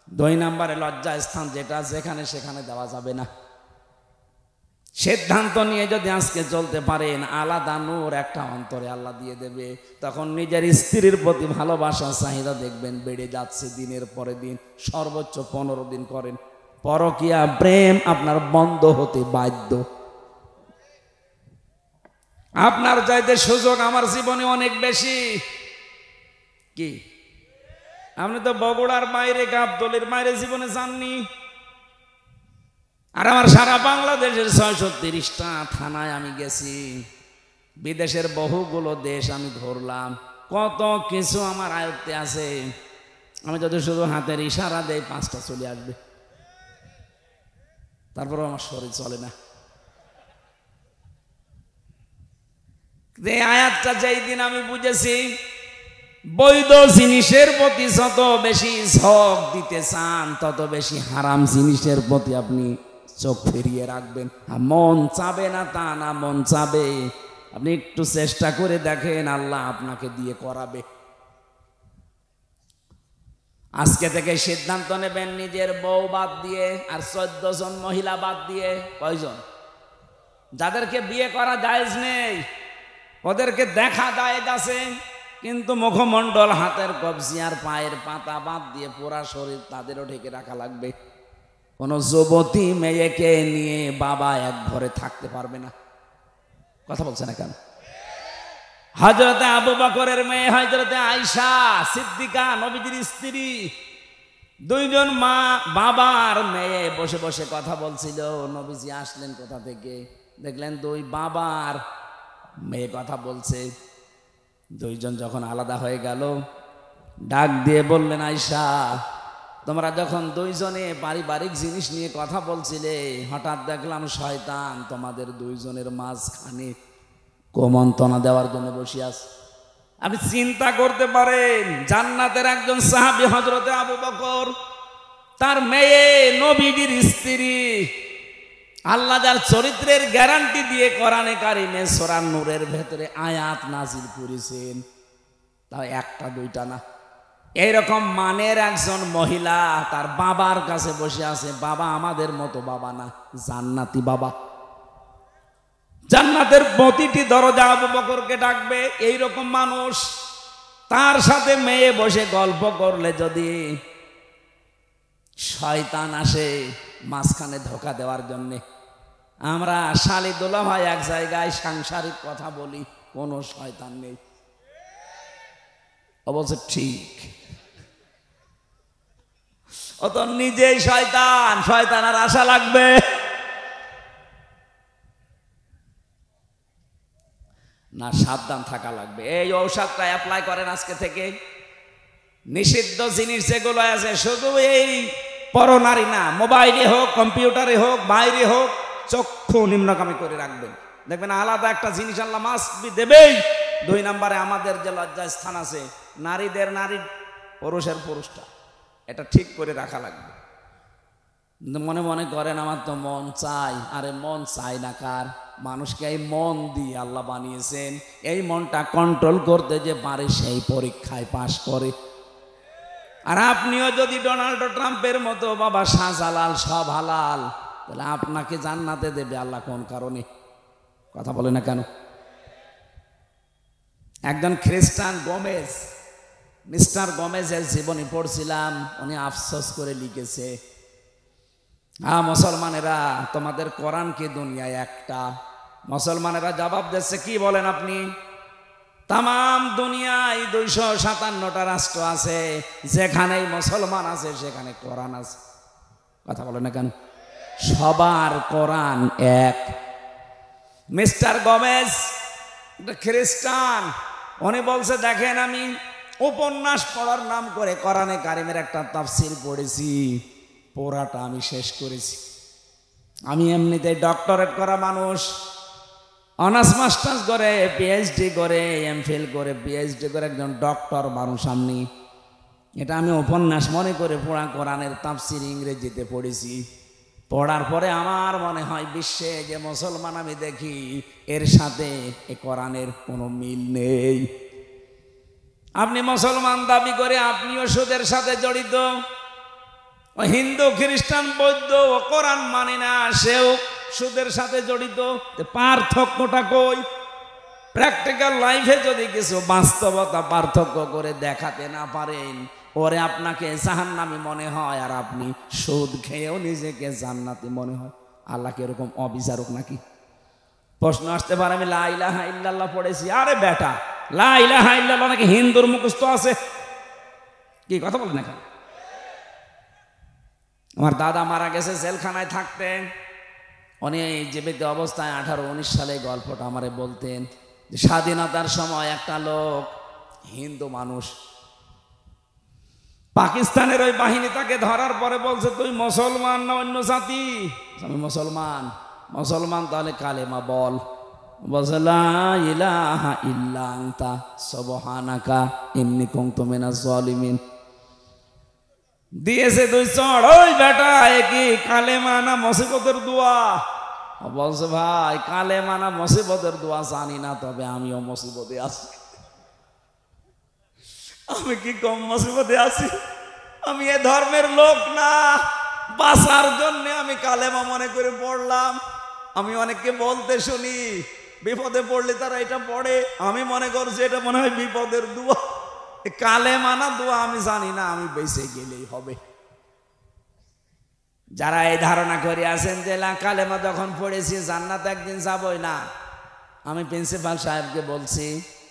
2 নম্বরে লজ্জা স্থান, যেটা যেখানে সেখানে দেওয়া যাবে না। সিদ্ধান্ত নিয়ে যদি আজকে চলতে পারেন, আলাদা নূর একটা অন্তরে আল্লাহ দিয়ে দেবে। তখন নিজের স্ত্রীর প্রতি ভালোবাসা, চাহিদা দেখবেন বেড়ে যাচ্ছে দিনের পরে দিন। সর্বোচ্চ 15 দিন করেন, পরকীয়া প্রেম আপনার বন্ধ হতে বাধ্য। আপনার চাইতে সুযোগ আমার জীবনে অনেক বেশি। কি আপনি তো বগুড়ার বাইরে, গাবতলীর বাইরে জীবনে যাননি? আর আমার সারা বাংলাদেশের 630টা থানায় আমি গেছি, বিদেশের বহুগুলো দেশ আমি ধরলাম, কত কিছু আমার আয়ত্তে আছে। আমি যদি শুধু হাতের ইশারা দেই 5টা চলে আসবে, তারপরে আমার শরীর চলে না। এই আয়াতটা যেই দিন আমি বুঝেছি, বৈধ জিনিসের প্রতি যত বেশি ঝোঁক দিতে চান, তত বেশি হারাম জিনিসের প্রতি আপনি চোখ ফিরিয়ে রাখবেন। মন চাবে না তা না, মন চাবে। আপনি একটু চেষ্টা করে দেখেন, আল্লাহ আপনাকে দিয়ে করাবে। আজকে থেকে সিদ্ধান্ত নেবেন, নিজের বউ বাদ দিয়ে আর 14 জন মহিলা বাদ দিয়ে, কয়জন যাদেরকে বিয়ে করা জায়েজ নেই, ওদেরকে দেখা জায়েজ আছে, কিন্তু মুখমণ্ডল, হাতের কবজি আর পায়ের পাতা বাদ দিয়ে পুরা শরীর তাদেরও ঢেকে রাখা লাগবে। কোনো যুবতী মেয়েকে নিয়ে বাবা এক ঘরে থাকতে পারবে না। কথা বলছে না কেন? হযরতে আবু বকরের মেয়ে হযরতে আয়েশা সিদ্দিকা, নবীজির স্ত্রী, দুইজন মা বাবার মেয়ে বসে বসে কথা বলছিল। নবীজি আসলেন কোথা থেকে, দেখলেন দুই বাবার মেয়ে কথা বলছে। দুইজন যখন আলাদা হয়ে গেল, ডাক দিয়ে বললেন, আয়েশা, তোমরা যখন দুইজনে পারিবারিক জিনিস নিয়ে কথা বলছিলে, হঠাৎ দেখলাম শয়তান তোমাদের দুইজনের মাঝখানে কুমন্ত্রণা দেওয়ার জন্য বসে আছে। আপনি চিন্তা করতে পারেন, জান্নাতের একজন সাহাবী হযরতে আবু বকর, তার মেয়ে নবীজির স্ত্রী, আল্লাহ যার চরিত্রের গ্যারান্টি দিয়ে কোরআনে কারিমে সূরা নূরের ভেতরে আয়াত নাজিল করেছেন, তাও একটা দুইটা না। এইরকম মানের একজন মহিলা তার বাবার কাছে বসে আছে। বাবা আমাদের মতো বাবা না, জান্নাতি বাবা। জান্নাতের প্রতিটি দরজা আবু বকরকে ডাকবে। এইরকম মানুষ, তার সাথে মেয়ে বসে গল্প করলে যদি শয়তান আসে মাঝখানে ধোঁকা দেওয়ার জন্যে, আমরা শালি দোলা ভাই এক জায়গায় সাংসারিক কথা বলি, কোনো শয়তান নেই। অবশ্য ঠিক, ও তো নিজেই শয়তান, শয়তান আর আশা লাগবে না, সাবধান থাকা লাগবে। এই ঔষধটা অ্যাপ্লাই করেন আজকে থেকে। নিষিদ্ধ জিনিস যেগুলো আছে, শুধু এই পরনারী না, মোবাইলে হোক, কম্পিউটারে হোক, বাইরে হোক, চক্ষু নিম্নগামী করে রাখবেন। দেখবেন আলাদা একটা জিনিস আল্লাহ মাস্ট বি দেবেই। 2 নম্বরে আমাদের যে লজ্জা স্থান আছে, নারীদের নারী, পুরুষের পুরুষটা, এটা ঠিক করে রাখা লাগবে। মনে মনে করেন আমার তো মন চাই, আরে মন চাই না কার? মানুষকে এই মন দিয়ে আল্লাহ বানিয়েছেন। এই মনটা কন্ট্রোল করতে যে পারে সেই পরীক্ষায় পাশ করে। আর আপনিও যদি ডোনাল্ড ট্রাম্পের মতো বাবা শাহজালাল সব হালাল, তাহলে আপনাকে জান্নাতে দেবে আল্লাহ কোন কারণে? কথা বলে না কেন? একজন খ্রিস্টান গোমেজ, মিস্টার গোমেজের জীবনী পড়ছিলাম, উনি আফসোস করে লিখেছে, মুসলমানেরা তোমাদের কোরআন কি দুনিয়ায় একটা? মুসলমানেরা জবাব দিচ্ছে, কি বলেন আপনি? তাম দুনিয়ায় 257টা রাষ্ট্র আছে, যেখানেই মুসলমান আছে সেখানে কোরআন আছে। কথা বলে না কেন? সবার কোরআন এক। মিস্টার গোমেজ খ্রিস্টান, উনি বলছে, দেখেন আমি উপন্যাস পড়ার নাম করে কোরআনে কারিমের একটা তাফসীর পড়েছি, পুরাটা আমি শেষ করেছি। আমি এমনিতে ডক্টরেট করা মানুষ, অনার্স মাস্টার্স করে, পিএইচডি করে, এমফিল করে, পিএইচডি করে একজন ডক্টর মানুষ আমি। এটা আমি উপন্যাস মনে করে পুরা কোরআনের তাফসীর ইংরেজিতে পড়েছি। পড়ার পরে আমার মনে হয় বিশ্বে যে মুসলমান আমি দেখি, এর সাথে এ কোরআনের কোনো মিল নেই। আপনি মুসলমান দাবি করে আপনিও সুদের সাথে জড়িত, ও হিন্দু খ্রিস্টান বৌদ্ধ ও কোরআন মানে না, সেও সুদের সাথে জড়িত। পার্থক্যটা কই? প্র্যাকটিক্যাল লাইফে যদি কিছু বাস্তবতা পার্থক্য করে দেখাতে না পারেন, ওরে আপনাকে জাহান্নামী মনে হয়, আর আপনি সুদ খেয়েও নিজেকে জান্নাতি মনে হয়। আল্লাহ কি এরকম অবিচারক নাকি? প্রশ্ন আসতে পারে, আমি লা ইলাহা ইল্লাল্লাহ পড়েছি। আরে বেটা, লা ইলাহা ইল্লাল্লাহ নাকি হিন্দুর মুখস্থ আছে? কি কথা বলেন এখানে? আমার দাদা মারা গেছে জেলখানায় থাকতে, উনি জীবিত অবস্থায় 18-19 সালে গল্পটা আমারে বলতেন যে স্বাধীনতার সময় একটা লোক, হিন্দু মানুষ, পাকিস্তানের ওই বাহিনী তাকে ধরার পরে বলছে তুই মুসলমান না অন্য জাতি? আমি মুসলমান। মুসলমান তাহলে কালেমা বল। বলছে লা ইলাহা ইল্লা আনতা সুবহানাকা ইন্নী কুনতু মিনাজ জালিমিন। দিয়েছে দুই চড়। ওই বেটা এ কি কালেমা না মুসিবতের দোয়া? বলছে ভাই কালেমা না মুসিবতের দোয়া জানি না, তবে আমিও মুসিবতে আছি। আমি কি কম মুসিবতে আছি? আমি এ ধর্মের লোক না, বাঁচার জন্য আমি কালেমা মনে করে পড়লাম। আমি অনেককে বলতে শুনি বিপদে পড়লে তারা এটা পড়ে, আমি মনে করছি এটা মনে হয় বিপদের দোয়া। কালেমা না দোয়া আমি জানি না, আমি বেঁচে গেলেই হবে। যারা এই ধারণা করে আছেন যে কালেমা যখন পড়েছি জান্নাত একদিন যাবই না, আমি প্রিন্সিপাল সাহেবকে বলছি,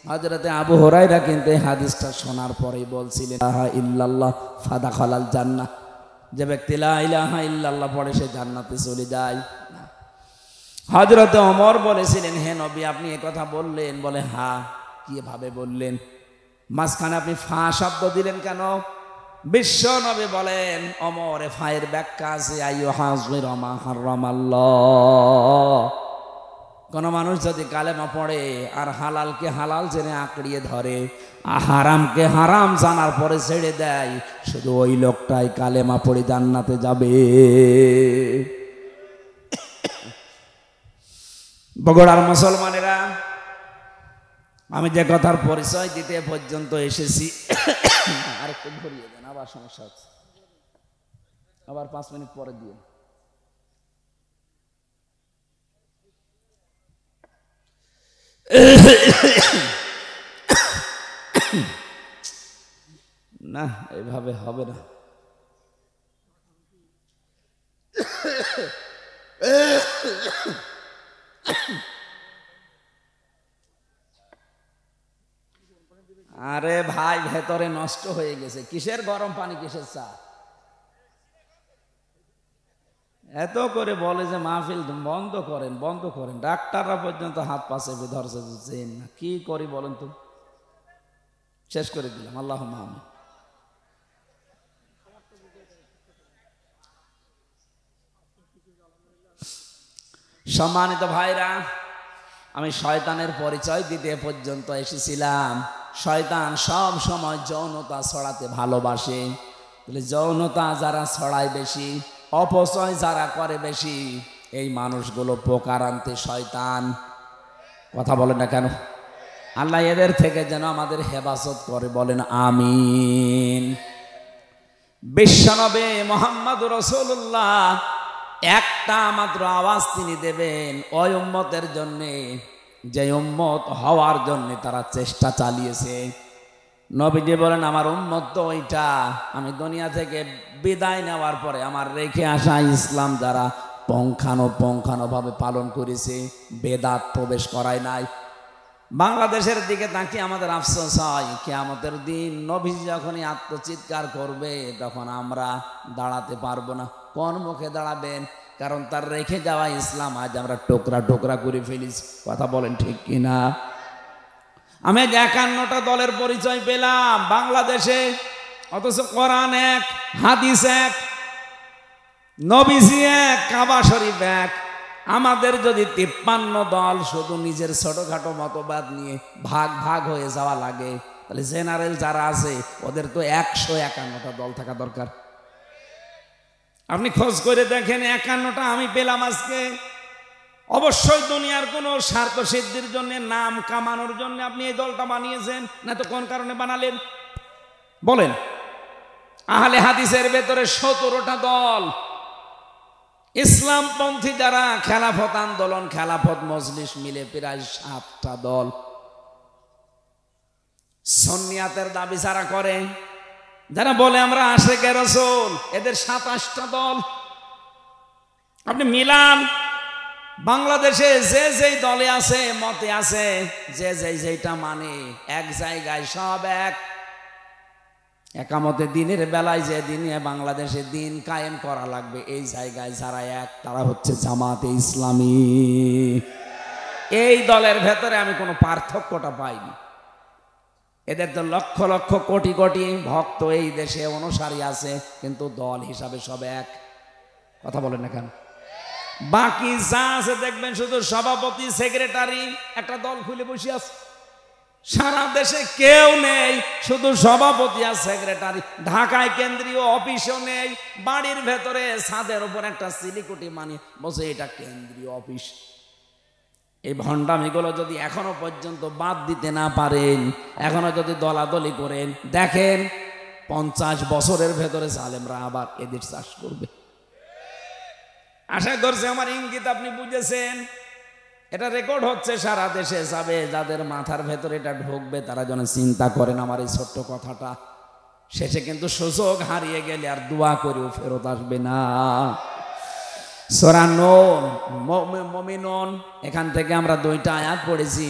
হযরতে আবু হুরায়রা কিন্তু এই হাদিসটা শোনার পরেই বলছিলেন লা ইল্লাল্লাহ ফাদাখালাল জান্নাহ, যে ব্যক্তি লা ইলাহা ইল্লাল্লাহ পড়ে সে জান্নাতে চলে যায়। হযরতে ওমর বলেছিলেন হে নবী আপনি এই কথা বললেন? বলে হ্যাঁ। কিভাবে বললেন? মাঝখানে আপনি ফা শব্দ দিলেন কেন? বিশ্ব নবী বলেন ওমর এ ফায়ের ব্যাখ্যা আছে আইয়ুহাযির মা হারামাল্লাহ। কোন মানুষ যদি কালেমা পড়ে আর হালালকে হালাল জেনে আঁকড়িয়ে ধরে, হারামকে হারাম জানার পরে ছেড়ে দেয়, শুধু ওই লোকটাই কালেমা পড়ে জান্নাতে যাবে। বগুড়ার মুসলমানেরা, আমি যে কথার পরিচয় দিতে পর্যন্ত এসেছি, আরেকটু ঘুরিয়ে দেন, আবার সমস্যা হচ্ছে, আবার 5 মিনিট পরে দিয়ে। না এভাবে হবে না। আরে ভাই ভেতরে নষ্ট হয়ে গেছে। কিসের গরম পানি, কিসের চা? এত করে বলে যে মাহফিল বন্ধ করেন বন্ধ করেন, ডাক্তাররা পর্যন্ত হাত পা চেপে ধরছে, না কি করি বলেন তো? শেষ করে দিলাম। আল্লাহুম্মা আমিন। সম্মানিত ভাইরা, আমি শয়তানের পরিচয় দিতে পর্যন্ত এসেছিলাম। শয়তান সব সময় যৌনতা ছড়াতে ভালোবাসে। তাহলে যৌনতা যারা ছড়ায় বেশি, অপচয় যারা করে বেশি, এই মানুষগুলো পোকার আনতে শয়তান। কথা বলেন না কেন? আল্লাহ এদের থেকে যেন আমাদের হেফাজত করে, বলেন আমিন। বিশ্বনবী মুহাম্মদুর রাসূলুল্লাহ একটা মাত্র আওয়াজ তিনি দেবেন ওই উম্মতের জন্যে, যে উম্মত হওয়ার জন্য তারা চেষ্টা চালিয়েছে। নবীজি বলেন আমার উম্মত তো ওইটা, আমি দুনিয়া থেকে বিদায় নেওয়ার পরে আমার রেখে আসা ইসলাম যারা পঙ্খানুভাবে পালন করেছে, বেদাত প্রবেশ করায় নাই। বাংলাদেশের দিকে তাকিয়ে আমাদের আফসোস হয়, কিয়ামতের দিন নবী যখনই আত্মচিৎকার করবে তখন আমরা দাঁড়াতে পারবো না। কোন মুখে দাঁড়াবেন? কারণ তার রেখে যাওয়া ইসলাম আজ আমরা টোকরা টোকরা করে ফেলেছি। কথা বলেন ঠিক কিনা? আমি 51টা দলের পরিচয় পেলাম বাংলাদেশে, অথচ কোরআন এক, হাদিস এক, নবীজি এক, কাবা শরীফ এক। আমাদের যদি 53 দল শুধু নিজের ছোটখাটো মতবাদ নিয়ে ভাগ ভাগ হয়ে যাওয়া লাগে, তাহলে জেনারেল যারা আছে ওদের তো 151টা দল থাকা দরকার। আপনি খোঁজ করে দেখেন 51টা আমি পেলাম আজকে। অবশ্যই দুনিয়ার কোন স্বার্থ সিদ্ধির জন্য, নাম কামানোর জন্য আপনি এই দলটা বানিয়েছেন, না তো কোন কারণে বানালেন বলেন? আহলে হাদিসের ভেতরে 17টা দল, ইসলামপন্থী যারা খেলাফত আন্দোলন, খেলাফত মজলিস মিলে প্রায় 7টা দল। সুন্নিয়াতের দাবি যারা করে, যারা বলে আমরা আশিকে রাসূল, এদের 27টা দল। আপনি মিলান, বাংলাদেশে যে যেই দলে আছে, মতে আছে, যে যেইটা মানে, এক জায়গায় সব এক। একামতে দিনের বেলায় যে দিনে বাংলাদেশে দিন কায়েম করা লাগবে, এই জায়গায় যারা এক, তারা হচ্ছে জামাতে ইসলামী। এই দলের ভেতরে আমি কোনো পার্থক্যটা পাইনি। এদের তো লক্ষ লক্ষ কোটি কোটি ভক্ত এই দেশে অনুসারী আছে, কিন্তু দল হিসাবে সব এক। কথা বলেন না কেন? বাকি যা আছে দেখবেন শুধু সভাপতি সেক্রেটারি একটা দল খুলে বসে আছে। সারা দেশে কেউ নেই, শুধু সভাপতি আর সেক্রেটারি। ঢাকায় কেন্দ্রীয় অফিসও নেই, বাড়ির ভেতরে ছাদের উপর একটা সিলিকুটি মানিয়ে বসে, এটা কেন্দ্রীয় অফিস। এই ভণ্ডামিগুলো যদি এখনো পর্যন্ত বাদ দিতে না পারেন, এখনো যদি দলাদলি করেন, দেখেন 50 বছরের ভেতরে জালেমরা আবার এদের চাষ করবে। আশা করছি আমার ইঙ্গিত আপনি বুঝেছেন। এটা রেকর্ড হচ্ছে, সারা দেশে যাবে। যাদের মাথার ভেতরে এটা ঢুকবে তারা যেন চিন্তা করেন আমার এই ছোট্ট কথাটা। শেষে কিন্তু সুযোগ হারিয়ে গেলে আর দোয়া করেও ফেরত আসবে না। সূরা নূর মুমিনুন, এখান থেকে আমরা 2টা আয়াত পড়েছি।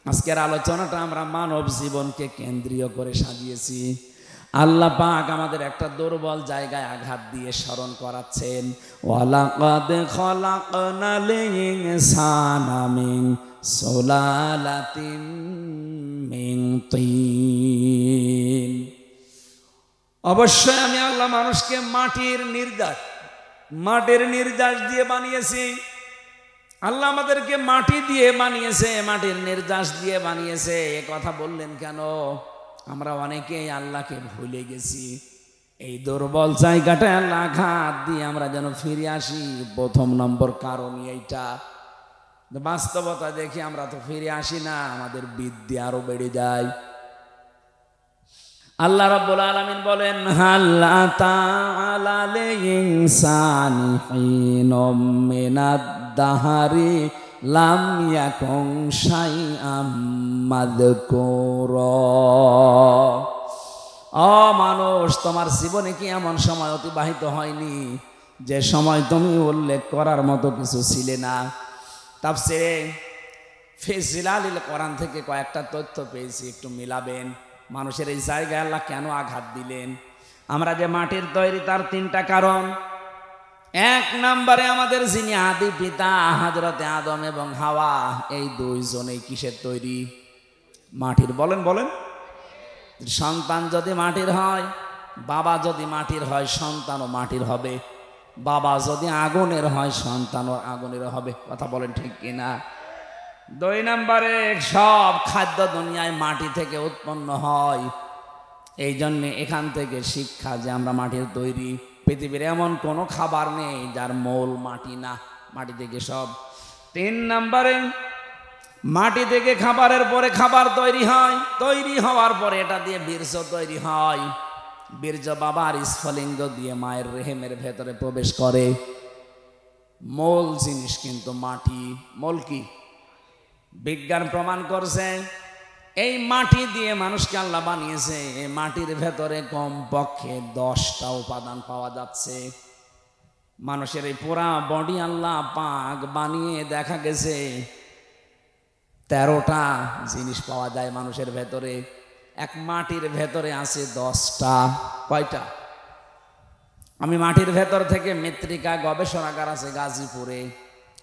আজকের আলোচনাটা আমরা মানব জীবনকে কেন্দ্রীয় করে সাজিয়েছি। আল্লাহ পাক আমাদের একটা দুর্বল জায়গায় আঘাত দিয়ে স্মরণ করাচ্ছেন, ওয়ালাকাদ খলাকনাল ইনসানা মিন সুলালাতিন মিন তিন। অবশ্যই আমি আল্লাহ মানুষকে মাটির নির্যাস দিয়ে বানিয়েছি। আল্লাহ আমাদেরকে মাটি দিয়ে বানিয়েছে, মাটির নির্যাস দিয়ে বানিয়েছে। এ কথা বললেন কেন? আমরা অনেকেই আল্লাহকে ভুলে গেছি। এই দুর্বল জায়গাটায় আল্লাহ আঘাত দিয়ে আমরা যেন ফিরে আসি, প্রথম নম্বর কারণই এইটা। বাস্তবতা দেখি আমরা তো ফিরে আসি না, আমাদের বিদ্যা আরো বেড়ে যায়। আল্লাহ রাব্বুল আলামিন বলেন, হাল আতা আলাল ইনসানি হিনুম মিনাদ দাহারি লাম ইয়াকুন শাইআম মাযকুরা। ও মানুষ, তোমার জীবনে কি এমন সময় অতিবাহিত হয়নি যে সময় তুমি উল্লেখ করার মতো কিছু ছিলে না? তাফসীরে ফি জিলালিল কোরআন থেকে কয়েকটা তথ্য পেয়েছি, একটু মিলাবেন। মানুষের এই জায়গায় আল্লাহ কেন আঘাত দিলেন? আমরা যে মাটির তৈরি, তার 3টা কারণ। 1 নম্বরে আমাদের যিনি আদি পিতা হযরতে আদম এবং হাওয়া, এই 2 জনেই কিসের তৈরি? মাটির। বলেন বলেন। সন্তান যদি মাটির হয়, বাবা যদি মাটির হয়, সন্তানও মাটির হবে। বাবা যদি আগুনের হয়, সন্তানও আগুনের হবে। কথা বলেন ঠিক কিনা? 2 নম্বরে সব খাদ্য দুনিয়ায় মাটি থেকে উৎপন্ন হয়। এই জন্যে এখান থেকে শিক্ষা যে আমরা মাটির তৈরি। পৃথিবীর এমন কোনো খাবার নেই যার মূল মাটি না, মাটি থেকে সব। 3 নম্বরে মাটি থেকে খাবারের পরে খাবার তৈরি হয়, তৈরি হওয়ার পরে এটা দিয়ে বীর্য তৈরি হয়। বীর্য বাবার স্ফলিঙ্গ দিয়ে মায়ের রেহেমের ভেতরে প্রবেশ করে। মূল জিনিস কিন্তু মাটি। মূল কি? বিজ্ঞান প্রমাণ করছে এই মাটি দিয়ে মানুষকে আল্লাহ বানিয়েছে। এই মাটির ভেতরে কমপক্ষে 10টা উপাদান পাওয়া যাচ্ছে। মানুষের এই পুরা বডি আল্লাহ পাক বানিয়ে দেখা গেছে 13টা জিনিস পাওয়া যায় মানুষের ভেতরে। এক মাটির ভেতরে আছে 10টা। কয়টা? আমি মাটির ভেতর থেকে মৃত্তিকা গবেষণাগার আছে গাজীপুরে,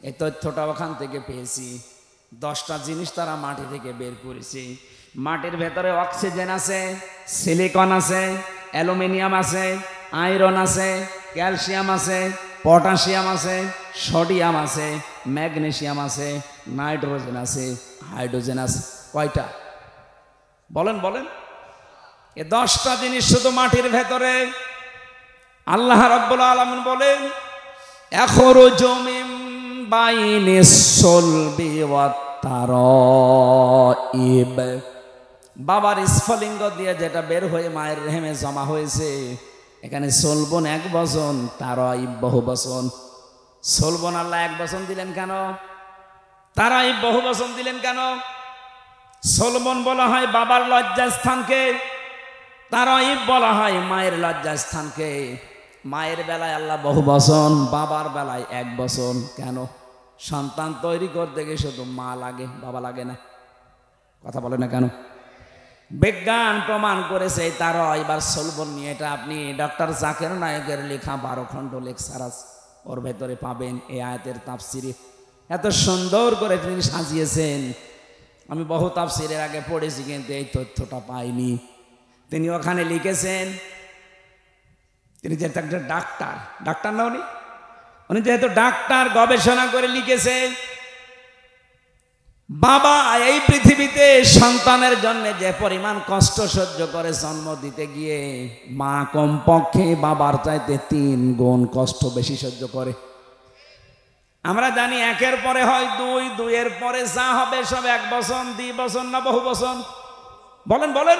এই তথ্যটা ওখান থেকে পেয়েছি। 10টা জিনিস তারা মাটি থেকে বের করেছে। মাটির ভেতরে অক্সিজেন আছে, সিলিকন আছে, অ্যালুমিনিয়াম আছে, আয়রন আছে, ক্যালসিয়াম আছে, পটাশিয়াম আছে, সোডিয়াম আছে, ম্যাগনেসিয়াম আছে, নাইট্রোজেন আছে, হাইড্রোজেন আছে। কয়টা? বলেন বলেন। এই 10টা জিনিস শুধু মাটির ভেতরে। আল্লাহ রাব্বুল আলামিন বলেন, ইয়াখরুজু মিন বাইনিস সুলবি ওয়াত তারাইব। বাবার স্ফলিঙ্গ দিয়ে যেটা বের হয়ে মায়ের রেহেমে জমা হয়েছে, এখানে সলবন 1 বচন, তারাইব বহু বচন। সলবন আল্লাহ 1 বচন দিলেন কেন? তারাইব বহু বচন দিলেন কেন? সলবন বলা হয় বাবার লজ্জাস্থানকে, তারাইব বলা হয় মায়ের লজ্জাস্থানকে। মায়ের বেলায় আল্লাহ বহু বচন, বাবার বেলায় 1 বচন। কেন? সন্তান তৈরি করতে গিয়ে শুধু মা লাগে, বাবা লাগে না। কথা বলে না কেন? বিজ্ঞান প্রমাণ করেছে তার এবার সলবন নিয়ে, এটা আপনি ডক্টর জাকির নায়েকের লেখা 12 খণ্ড লেকচার আছে, ওর ভেতরে পাবেন এই আয়াতের তাফসিরে। এত সুন্দর করে তিনি সাজিয়েছেন, আমি বহু তাফসিরের আগে পড়েছি কিন্তু এই তথ্যটা পাইনি। তিনি ওখানে লিখেছেন, তিনি যেহেতু একটা ডাক্তার না, উনি যেহেতু ডাক্তার, গবেষণা করে লিখেছে বাবা এই পৃথিবীতে সন্তানের জন্য যে পরিমাণ কষ্ট সহ্য করে জন্ম দিতে গিয়ে, মা কমপক্ষে বাবার চাইতে 3 গুণ কষ্ট বেশি সহ্য করে। আমরা জানি 1-এর পরে হয় 2, 2-এর পরে যা হবে সব 1 বছর, 2 বছর না বহু বছর, বলেন।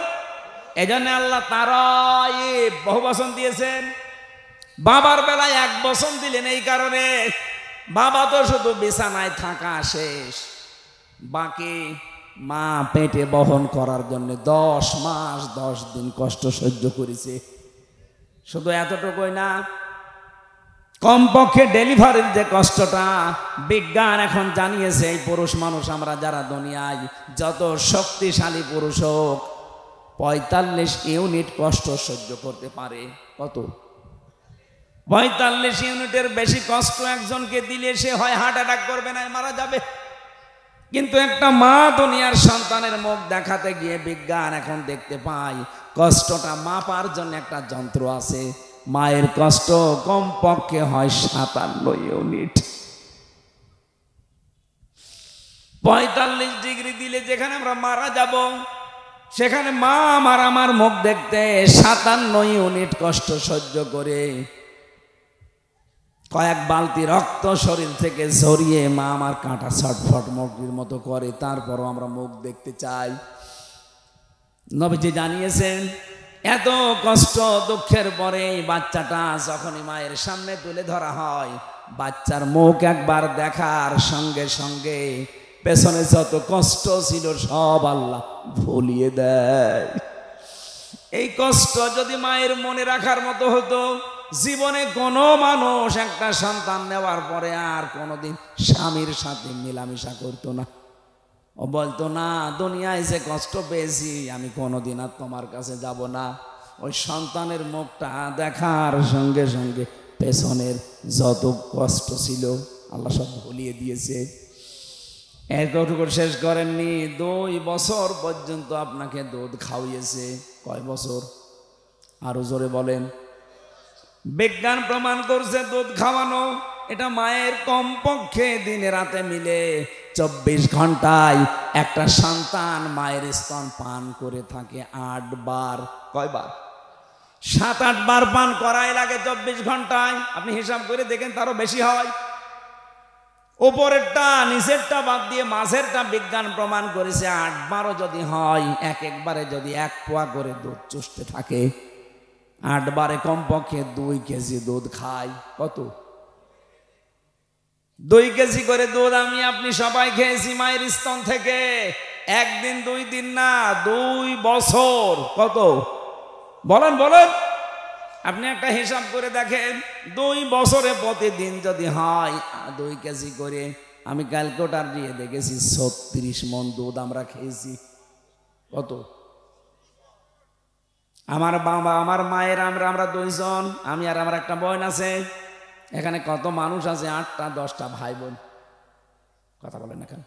এই জন্য আল্লাহ তারা বহু বছর দিয়েছেন। বাবার বেলায় 1 বছর দিলেন এই কারণে, বাবা তো শুধু বিছানায় থাকা শেষ, বাকি মা পেটে বহন করার জন্য 10 মাস 10 দিন কষ্ট সহ্য করেছে। শুধু এতটুকুই না, কমপক্ষে ডেলিভারির যে কষ্টটা, বিজ্ঞান এখন জানিয়েছে এই পুরুষ মানুষ আমরা যারা দুনিয়ায় যত শক্তিশালী পুরুষ হোক 45 ইউনিট কষ্ট সহ্য করতে পারে। কত? 45 ইউনিটের বেশি কষ্ট একজনকে দিলে সে হয় হার্ট অ্যাটাক করবে, না মারা যাবে। কিন্তু একটা মা দুনিয়ার সন্তানের মুখ দেখাতে গিয়ে বিজ্ঞান এখন দেখতে পায় কষ্টটা মাপার জন্য একটা যন্ত্র আছে। মায়ের কষ্ট কমপক্ষে হয় 57 ইউনিট। 45 ডিগ্রি দিলে যেখানে আমরা মারা যাব, সেখানে মা আমার মুখ দেখতে 57 ইউনিট কষ্ট সহ্য করে কয়েক বালতি রক্ত শরীর থেকে ঝরিয়ে মা আমার কাঁটা ছটফট মুরগির মতো করে, তারপরও আমরা মুখ দেখতে চাই। নবীজি জানিয়েছেন এত কষ্ট দুঃখের পরে বাচ্চাটা যখনই মায়ের সামনে তুলে ধরা হয়, বাচ্চার মুখ একবার দেখার সঙ্গে সঙ্গে পেছনে যত কষ্ট ছিল সব আল্লাহ ভুলিয়ে দেয়। এই কষ্ট যদি মায়ের মনে রাখার মতো হতো, জীবনে কোনো মানুষ একটা সন্তান নেওয়ার পরে আর কোনোদিন স্বামীর সাথে মেলামেশা করতো না। ও বলতো না, দুনিয়ায় যে কষ্ট পেয়েছি আমি কোনোদিন আর তোমার কাছে যাব না। ওই সন্তানের মুখটা দেখার সঙ্গে সঙ্গে পেছনের যত কষ্ট ছিল আল্লাহ সব ভুলিয়ে দিয়েছে। এতটুকু শেষ করেননি, 2 বছর পর্যন্ত আপনাকে দুধ খাওয়িয়েছে। কয় বছর? আরো জোরে বলেন। বিজ্ঞান প্রমাণ করছে দুধ খাওয়ানো এটা মায়ের কমপক্ষে দিনে রাতে মিলে 24 ঘন্টায় একটা সন্তান মায়ের স্তন পান করে থাকে 8 বার। কয়বার? 7-8 বার পান করাই লাগে 24 ঘন্টায়। আপনি হিসাব করে দেখেন, তারও বেশি হয়। উপরেরটা নিচেরটা বাদ দিয়ে মাঝেরটা বিজ্ঞান প্রমাণ করেছে 8 বারও যদি হয়, একবারে যদি 1 পোয়া করে দুধ চুষতে থাকে, 8 বারে কমপক্ষে 2 কেজি দুধ খায়। কত? 2 কেজি করে দুধ আমি আপনি সবাই খেয়েছি মায়ের স্তন থেকে। 1 দিন 2 দিন না, 2 বছর। কত? বলেন। আপনি একটা হিসাব করে দেখেন, 2 বছরে প্রতিদিন যদি হয় 2 কেজি করে, আমি ক্যালকুলেটর দিয়ে দেখেছি 36 মণ দুধ আমরা খেয়েছি। কত? আমার বাবা আমার মায়ের আমরা 2 জন, আমি আর আমার একটা বোন আছে। এখানে কত মানুষ আছে? 8টা 10টা ভাই বোন। কথা বলেন না কেন?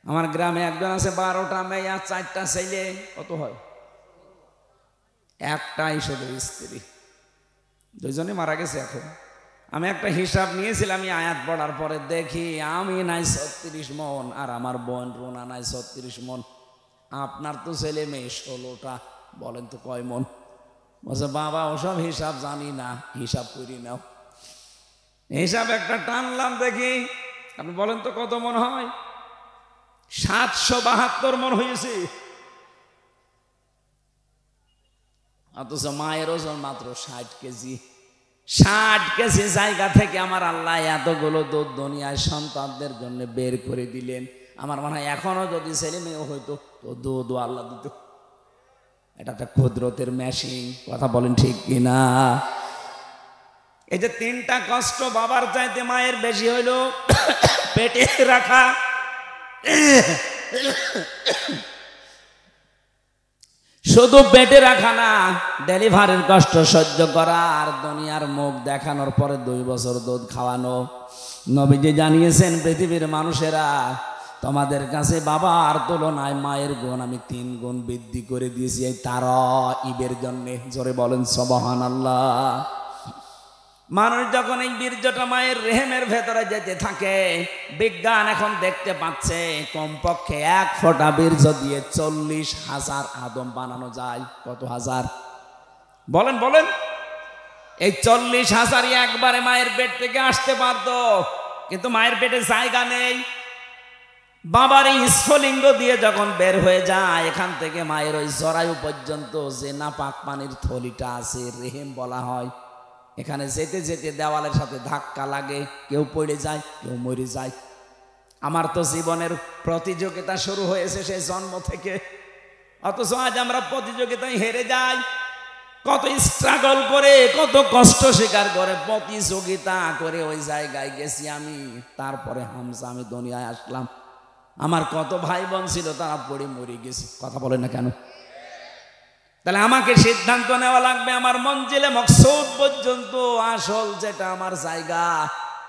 আমার গ্রামে একজন আছে 12টা মেয়ে আর 4টা ছেলে। কত হয়? একটাই শুধু স্ত্রী, 2 জনই মারা গেছে। এখন আমি একটা হিসাব নিয়েছিলাম, আমি আয়াত পড়ার পরে দেখি আমি নাই 36 মণ আর আমার বোন রোনা নাই 36 মণ। আপনার তো ছেলে মেয়ে 16টা, বলেন তো কয় মণ? বলছে বাবা ওসব হিসাব জানি না, হিসাব করি নাও। হিসাব একটা টানলাম, দেখি আপনি বলেন তো কত মণ হয়? 772 মণ হয়েছে। অথচ মায়ের ওজন মাত্র 60 কেজি। 60 কেজি জায়গা থেকে আমার আল্লাহ এতগুলো দুধ দুনিয়ায় সন্তানদের জন্য বের করে দিলেন। আমার মনে হয় এখনো যদি ছেলে মেয়ে হইতো তো দুধ আল্লাহ দিত। এটা একটা কুদরতের মেশিন। কথা বলেন ঠিক কিনা? এই যে 3টা কষ্ট বাবার চাইতে মায়ের বেশি হইল, পেটে রাখা, শুধু পেটে রাখা না, ডেলিভারির কষ্ট সহ্য করা আর দুনিয়ার মুখ দেখানোর পরে 2 বছর দুধ খাওয়ানো। নবীজি জানিয়েছেন, পৃথিবীর মানুষেরা, তোমাদের কাছে বাবার তুলনায় মায়ের গুণ আমি 3 গুণ বৃদ্ধি করে দিয়েছি এই তারাইবের জন্যে। জোরে বলেন সুবহানাল্লাহ। মানুষ যখন এই বীর্যটা মায়ের রেহেমের ভেতরে যেতে থাকে, বিজ্ঞান এখন দেখতে পাচ্ছে কমপক্ষে 1 ফোঁটা বীর্য দিয়ে 40,000 আদম বানানো যায়। কত হাজার বলেন বলেন? এই 40,000ই একবারে মায়ের পেট থেকে আসতে পারতো, কিন্তু মায়ের পেটে জায়গা নেই। বাবার এই স্ফলিঙ্গ দিয়ে যখন বের হয়ে যায়, এখান থেকে মায়ের ওই জরায়ু পর্যন্ত যে নাপাক পানির থলিটা আছে, রেহেম বলা হয়, এখানে যেতে যেতে দেওয়ালের সাথে ধাক্কা লাগে, কেউ পড়ে যায়, কেউ মরে যায়। আমার তো জীবনের প্রতিযোগিতা শুরু হয়েছে সেই জন্ম থেকে, অথচ আজ আমরা প্রতিযোগিতায় হেরে যাই। কত স্ট্রাগল করে, কত কষ্ট স্বীকার করে প্রতিযোগিতা করে ওই জায়গায় গেছি আমি। তারপরে হামজা আমি দুনিয়ায় আসলাম। আমার কত ভাই বোন ছিল, তারা পড়ে মরে গেছে। কথা বলে না কেন? তাহলে আমাকে সিদ্ধান্ত নেওয়া লাগবে আমার মঞ্জিলে মকসুদ পর্যন্ত, আসল যেটা আমার জায়গা,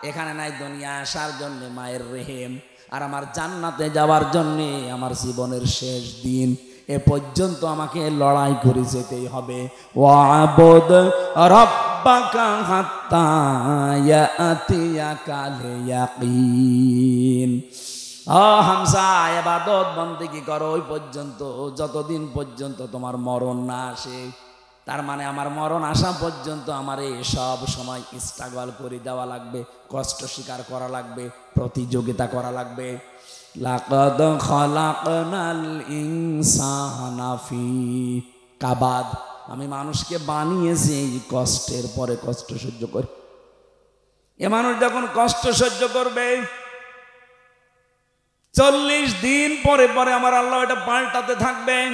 এখানে নাই দুনিয়া আসার জন্য মায়ের রেহেম, আর আমার জান্নাতে যাওয়ার জন্য আমার জীবনের শেষ দিন এ পর্যন্ত আমাকে লড়াই করে যেতেই হবে। ওয়াবুদ রাব্বাকা হাত্তা ইয়াতিয়াকাল ইয়াকিন। হামজা, ইবাদত বন্দেগী করো ওই পর্যন্ত, যতদিন পর্যন্ত তোমার মরণ না আসে। তার মানে আমার মরণ আসা পর্যন্ত আমার এই সব সময় স্ট্রাগল করে দেওয়া লাগবে, কষ্ট স্বীকার করা লাগবে, প্রতিযোগিতা করা লাগবে। লাকাদ খালাকনাল ইনসানা ফি কাবাদ। আমি মানুষকে বানিয়েছি এই কষ্টের পরে কষ্ট সহ্য করে। এ মানুষ যখন কষ্ট সহ্য করবে, 40 দিন পরে পরে আমার আল্লাহ এটা পাল্টাতে থাকবেন।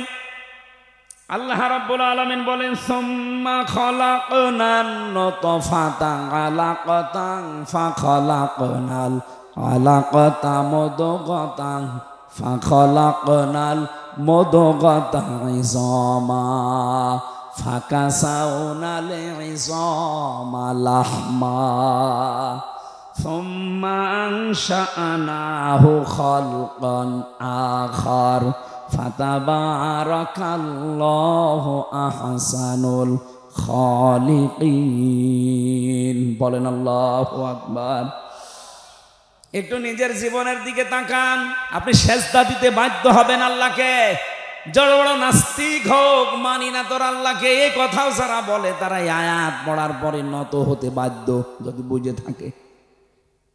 আল্লাহ রাব্বুল আলামিন বলেন, সুম্মা খালাকনান নুতফাতা আলাকাতান ফাখালাকনাল আলাকাতা মুদগাতান ফাখালাকনাল মুদগাতা ইযামা ফাকাসাউনাল ইযামা লাহমা সুম্মা আনশা'নাহু খালকান আখার ফাতাবারাকাল্লাহু আহসানুল খালিকিন। বলেন আল্লাহু আকবার। একটু নিজের জীবনের দিকে তাকান। আপনি সেজদা দিতে বাধ্য হবেন আল্লাহকে। বড় বড় নাস্তিক হোক, মানি না তোর আল্লাহকে, এই কথাও যারা বলে, তারা আয়াত পড়ার পরে নত হতে বাধ্য, যদি বুঝে থাকে।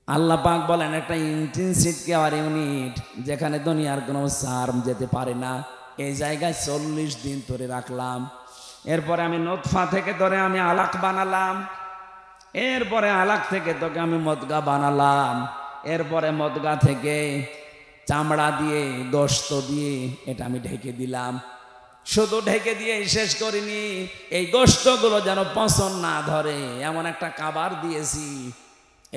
আল্লাহ পাক বলেন, একটা ইন্টেনসিভ কেয়ার ইউনিট যেখানে দুনিয়ার কোনো সার্ম যেতে পারে না, এই জায়গায় 40 দিন ধরে রাখলাম। এরপরে আমি নোতফা থেকে ধরে আমি আলাক বানালাম, এরপরে আলাক থেকে তোকে আমি মদগা বানালাম, এরপরে মদগা থেকে চামড়া দিয়ে গোশত দিয়ে এটা আমি ঢেকে দিলাম। শুধু ঢেকে দিয়ে শেষ করিনি, এই গোশতগুলো যেন পচন না ধরে এমন একটা কাবার দিয়েছি।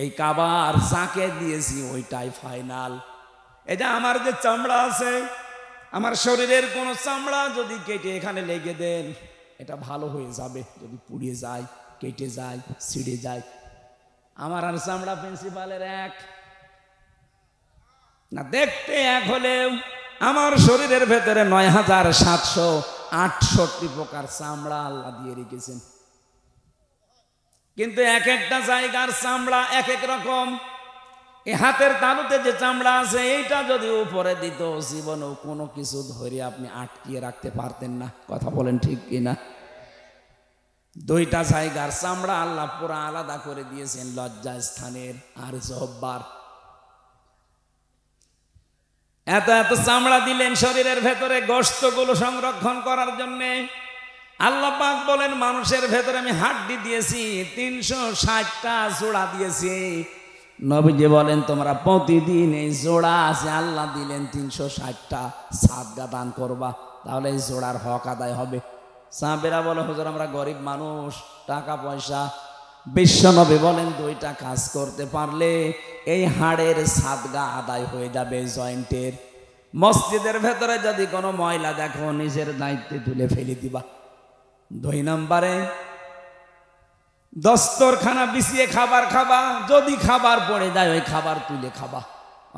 এই কাবার যাকে দিয়েছি ওইটাই ফাইনাল। এটা আমার যে চামড়া আছে, আমার শরীরের কোনো চামড়া যদি কেটে এখানে লেগে দেন, এটা ভালো হয়ে যাবে। যদি পুড়িয়ে যায়, কেটে যায়, ছিঁড়ে যায়। আমার আর চামড়া প্রিন্সিপালের এক না, দেখতে এক হলেও আমার শরীরের ভেতরে ৯,৭৬৮ প্রকার চামড়া আল্লাহ দিয়ে রেখেছেন। কিন্তু এক একটা জায়গার চামড়া এক এক রকম। এই হাতের তালুতে যে চামড়া আছে, এইটা যদি উপরে দিত, জীবনেও কোনো কিছু ধরে আপনি আটকিয়ে রাখতে পারতেন না। কথা বলেন ঠিক কিনা? 2টা জায়গার চামড়া আল্লাহ পুরা আলাদা করে দিয়েছেন, লজ্জা স্থানের আর জহ্বার। এত এত চামড়া দিলেন শরীরের ভেতরে গোশতগুলো সংরক্ষণ করার জন্যে। আল্লাহ পাক বলেন, মানুষের ভেতরে আমি হাড্ডি দিয়েছি, 360টা জোড়া দিয়েছি। নবীজি বলেন, তোমরা প্রতিদিন এই জোড়া আছে আল্লাহ দিলেন 360টা, সাদগা দান করবা, তাহলে এই জোড়ার হক আদায় হবে। সাহাবেরা বলে, হুজুর আমরা গরিব মানুষ, টাকা পয়সা। বিশ্বনবী বলেন, 2টা কাজ করতে পারলে এই হাড়ের সাদগা আদায় হয়ে যাবে, জয়েন্টের। মসজিদের ভেতরে যদি কোনো ময়লা দেখো নিজের দায়িত্বে তুলে ফেলে দিবা। 2 নম্বরে দস্তরখানা বিছিয়ে খাবার খাবা, যদি খাবার পড়ে যায় ওই খাবার তুলে খাবা।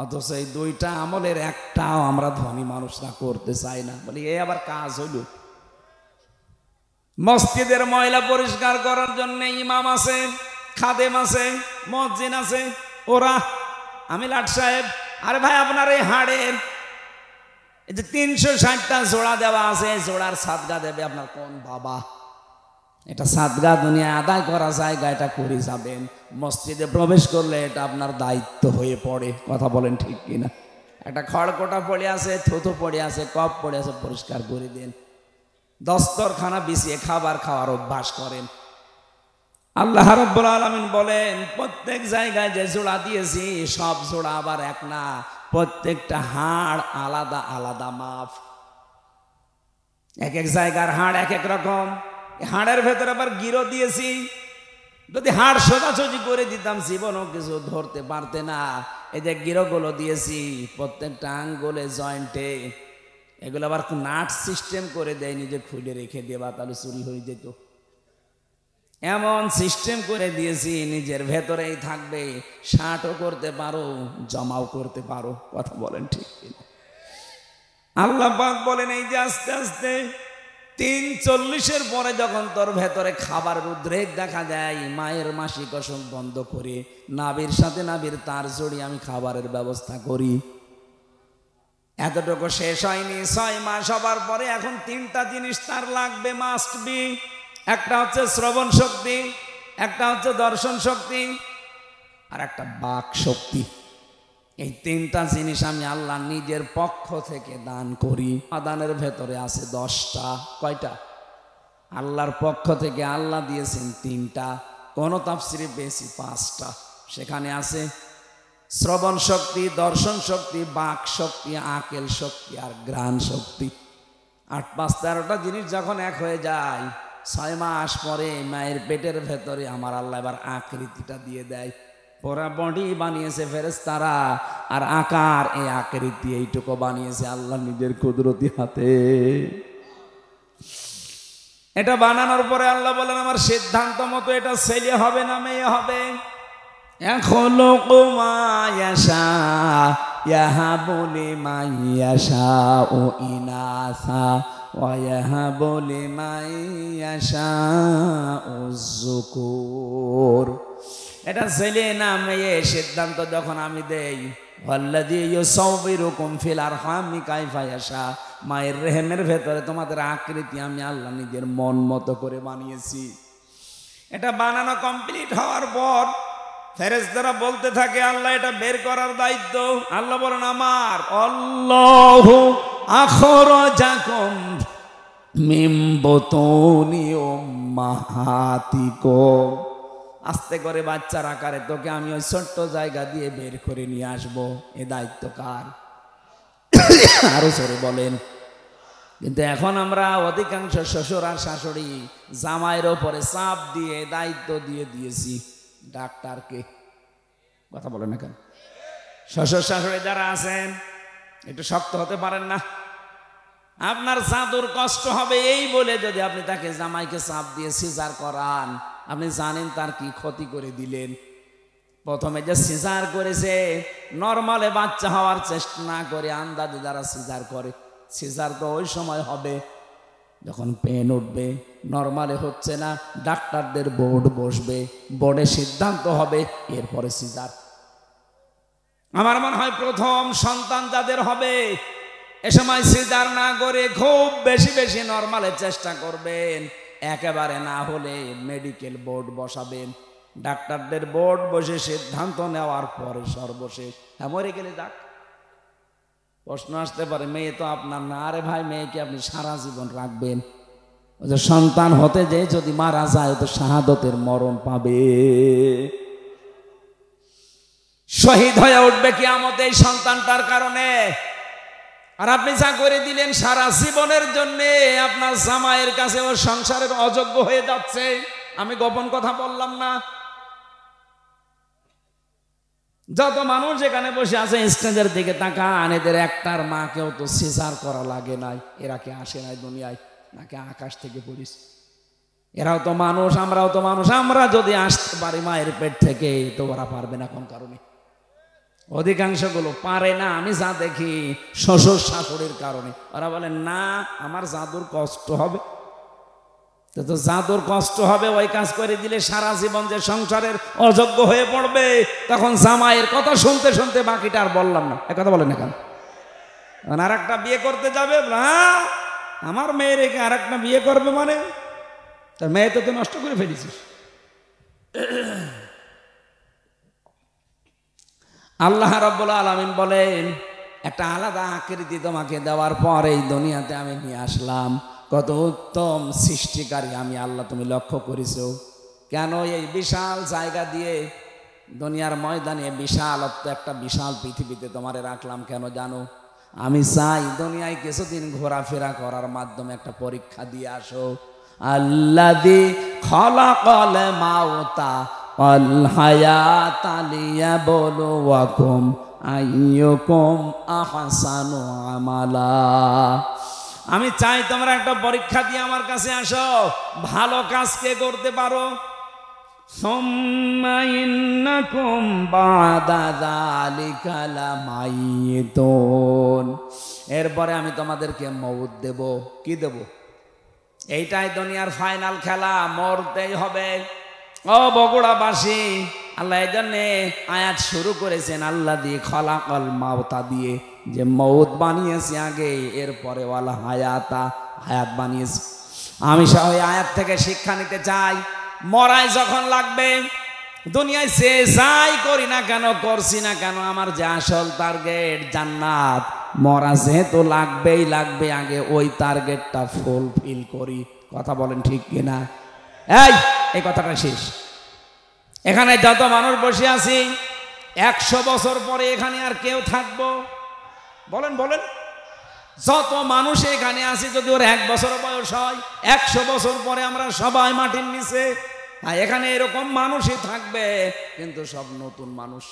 অথচ এই 2টা আমলের একটাও আমরা ধনী মানুষরা করতে চাই না। বলি এ আবার কাজ হইল? মসজিদের ময়লা পরিষ্কার করার জন্য ইমাম আছে, খাদেম আছে, মুয়াজ্জিন আছে, ওরা আমি লাট সাহেব, আরে ভাই আপনার এই হাড়ের এই যে 360টা জোড়া দেওয়া আছে, জোড়ার সাদগা দেবে আপনার কোন বাবা? এটা সাদগা দুনিয়ায় আদায় করা জায়গা, এটা করে যাবেন। মসজিদে প্রবেশ করলে এটা আপনার দায়িত্ব হয়ে পড়ে। কথা বলেন ঠিক কিনা? একটা খড়কোটা পড়ে আছে, থুতু পড়ে আছে, কপ পড়ে আছে, পরিষ্কার করে দেন। দস্তরখানা বিছিয়ে খাবার খাওয়ার অভ্যাস করেন। আল্লাহ রাব্বুল আলামিন বলেন প্রত্যেক জায়গায় যে জোড়া দিয়েছি সব জোড়া আবার এক না, প্রত্যেকটা হাড় আলাদা আলাদা মাপ। এক এক জায়গার হাড় এক এক রকম। হাড়ের ভেতরে আবার গিরো দিয়েছি। যদি হাড় সোজাসুজি করে দিতাম জীবনও কিছু ধরতে পারতে না। এই যে গিরোগুলো দিয়েছি প্রত্যেকটা আঙ্গুলে, জয়েন্টে, এগুলো আবার নাট সিস্টেম করে দেয়নি যে খুলে রেখে দেবা, তাহলে চুরি হয়ে যেত। এমন সিস্টেম করে দিয়েছি নিজের ভেতরেই থাকবে, শার্টও করতে পারো, জমাও করতে পারো। কথা বলেন ঠিক কিনা? আল্লাহ পাক বলেন এই যে আস্তে আস্তে 3:40-এর পরে যখন তোর ভেতরে খাবারের উদ্রেক দেখা যায়, মায়ের মাসিক অসুখ বন্ধ করে নাভির সাথে নাভির তার জড়িয়ে আমি খাবারের ব্যবস্থা করি। এতটুকু শেষ হয়নি, 6 মাস হবার পরে এখন 3টা জিনিস তার লাগবে, মাস্ট বি। একটা হচ্ছে শ্রবণ শক্তি, একটা হচ্ছে দর্শন শক্তি, আর একটা বাক শক্তি। এই 3টা জিনিস আমি আল্লাহ নিজের পক্ষ থেকে দান করি। দানের ভেতরে আছে 10টা। কয়টা? আল্লাহর পক্ষ থেকে আল্লাহ দিয়েছেন 3টা, কোন তাফসিরে পেয়েছি 5টা। সেখানে আছে শ্রবণ শক্তি, দর্শন শক্তি, বাক শক্তি, আকেল শক্তি আর ঘ্রাণ শক্তি। 8, 5, 13টা জিনিস যখন এক হয়ে যায়, 6 মাস পরে মায়ের পেটের ভেতরে আমার আল্লাহ এবার আকৃতিটা দিয়ে দেয়। পুরা বডি বানিয়েছে ফেরেশতারা, আর আকার এই আকৃতি এইটুকু বানিয়েছে আল্লাহ নিজের কুদরতি হাতে। এটা বানানোর পরে আল্লাহ বলেন আমার সিদ্ধান্ত মতো এটা ছেলে হবে না মেয়ে হবে। এটা ছেলে না মেয়ে সিদ্ধান্ত যখন আমি দেই, মায়ের রেহেমের ভেতরে তোমাদের আকৃতি আমি আল্লাহ নিজের মন মতো করে বানিয়েছি। এটা বানানো কমপ্লিট হওয়ার পর ফেরেশতারা বলতে থাকে আল্লাহ এটা বের করার দায়িত্ব। আল্লাহ বলেন আমার আল্লাহু আখরাজাকুম মিন বুতুনি উম্মাহাতিকুম। আস্তে করে বাচ্চার আকারে তোকে আমি ওই ছোট্ট জায়গা দিয়ে বের করে নিয়ে আসবো। এ দায়িত্ব কার? আরো জোরে বলেন। কিন্তু এখন আমরা অধিকাংশ শ্বশুর আর শাশুড়ি জামাইয়ের ওপরে চাপ দিয়ে দায়িত্ব দিয়ে দিয়েছি ডাক্তারকে। কথা বলেন না কেন? শ্বশুর শাশুড়ি যারা আছেন একটু শক্ত হতে পারেন না? আপনার জাদুর কষ্ট হবে এই বলে যদি আপনি তাকে জামাইকে চাপ দিয়ে সিজার করান, আপনি জানেন তার কি ক্ষতি করে দিলেন। প্রথমে যে সিজার করেছে নরমালে বাচ্চা হওয়ার চেষ্টা না করে আন্দাজে যারা সিজার করে, সিজার তো ওই সময় হবে যখন পেন উঠবে, নরমালে হচ্ছে না, ডাক্তারদের বোর্ড বসবে, বোর্ডে সিদ্ধান্ত হবে, এরপরে সিজার। আমার মনে হয় প্রথম সন্তান যাদের হবে এ সময় সিজার না করে খুব বেশি বেশি নরমালের চেষ্টা করবেন। একেবারে না হলে মেডিকেল বোর্ড বসাবেন, ডাক্তারদের বোর্ড বসে সিদ্ধান্ত নেওয়ার পরে সর্বশেষ। হ্যাঁ মরে গেলে যাক। প্রশ্ন আসতে পারে মেয়ে তো আপনার না। আরে ভাই মেয়েকে আপনি সারা জীবন রাখবেন, ওই যে সন্তান হতে যে যদি মারা যায় তো শাহাদতের মরণ পাবে, শহীদ হয়ে উঠবে কিয়ামতে এই সন্তানটার কারণে। আর আপনি যা করে দিলেন সারা জীবনের জন্য আপনার জামাইয়ের কাছে ও সংসারের অযোগ্য হয়ে যাচ্ছে। আমি গোপন কথা বললাম না। যত মানুষ এখানে বসে আছে স্টেজের দিকে তাকান, এদের একটার মাকেও তো সিজার করা লাগে নাই, এরা কি আসে নাই দুনিয়ায় নাকি আকাশ থেকে পড়িস? এরাও তো মানুষ, আমরাও তো মানুষ, আমরা যদি আসতে পারি মায়ের পেট থেকে তো ওরা পারবে না কোন কারণে? অধিকাংশ গুলো পারে না। আমি যা দেখি শ্বশুর শাশুড়ির কারণে। ওরা বলে না আমার জাদুর কষ্ট হবে, তো জাদুর কষ্ট হবে ওই কাজ করে দিলে সারা জীবন যে সংসারের অযোগ্য হয়ে পড়বে, তখন জামাইয়ের কথা শুনতে শুনতে বাকিটা আর বললাম না। এক কথা বলেন না কেন? আর একটা বিয়ে করতে যাবে, হ্যাঁ আমার মেয়ে রেখে আর একটা বিয়ে করবে মানে তার মেয়ে তো তুই নষ্ট করে ফেলেছিস। আল্লাহ রাব্বুল আলামিন বলেন একটা আলাদা আকৃতি তোমাকে দেওয়ার পর এই দুনিয়াতে আমি নিয়ে আসলাম। কত উত্তম সৃষ্টিকারী আমি আল্লাহ, তুমি লক্ষ্য করেছো? কেন এই বিশাল জায়গা দিয়ে দুনিয়ার ময়দানে বিশালত্ব একটা বিশাল পৃথিবীতে তোমারে রাখলাম কেন জানো? আমি চাই দুনিয়ায় কিছুদিন ঘোরাফেরা করার মাধ্যমে একটা পরীক্ষা দিয়ে আসো। আল্লাযী খালাকাল মাউতা ওয়াল হায়াতা লিয়াবলুয়াকুম আইয়ুকুম আহসানু আমালা। আমি চাই তোমরা একটা পরীক্ষা দিয়ে আমার কাছে আসো, ভালো কাজ কে করতে পারো। সুম্মা ইন্নাকুম বাদা যালিকা লামাইয়িতুন, এরপরে আমি তোমাদেরকে মউত দেব। কি দেব? এইটাই দুনিয়ার ফাইনাল খেলা, মরতেই হবে। ও বগুড়াবাসী, আল্লাহ এই জন্যে আয়াত শুরু করেছেন আল্লাহ দিয়ে খলাকল মাউতা দিয়ে, যে মউত বানিয়েছে আগে, এরপরে ওয়ালা হায়াতা, হায়াত বানিয়েছে। আমি সহ আয়াত থেকে শিক্ষা নিতে চাই, মরাই যখন লাগবে দুনিয়ায় সে যাই করি না কেন, করছি না কেন, আমার যে আসল টার্গেট জান্নাত, মরা যেহেতু লাগবেই লাগবে, আগে ওই টার্গেটটা ফুলফিল করি। কথা বলেন ঠিক কিনা? এই কথাটা শেষ। এখানে যত মানুষ বসে আছি 100 বছর পরে এখানে আর কেউ থাকবো? বলেন বলেন। যত মানুষ এখানে আছি যদি ওর 1 বছর বয়স হয়, 100 বছর পরে আমরা সবাই মাটির নিচে। এখানে এরকম মানুষই থাকবে, কিন্তু সব নতুন মানুষ।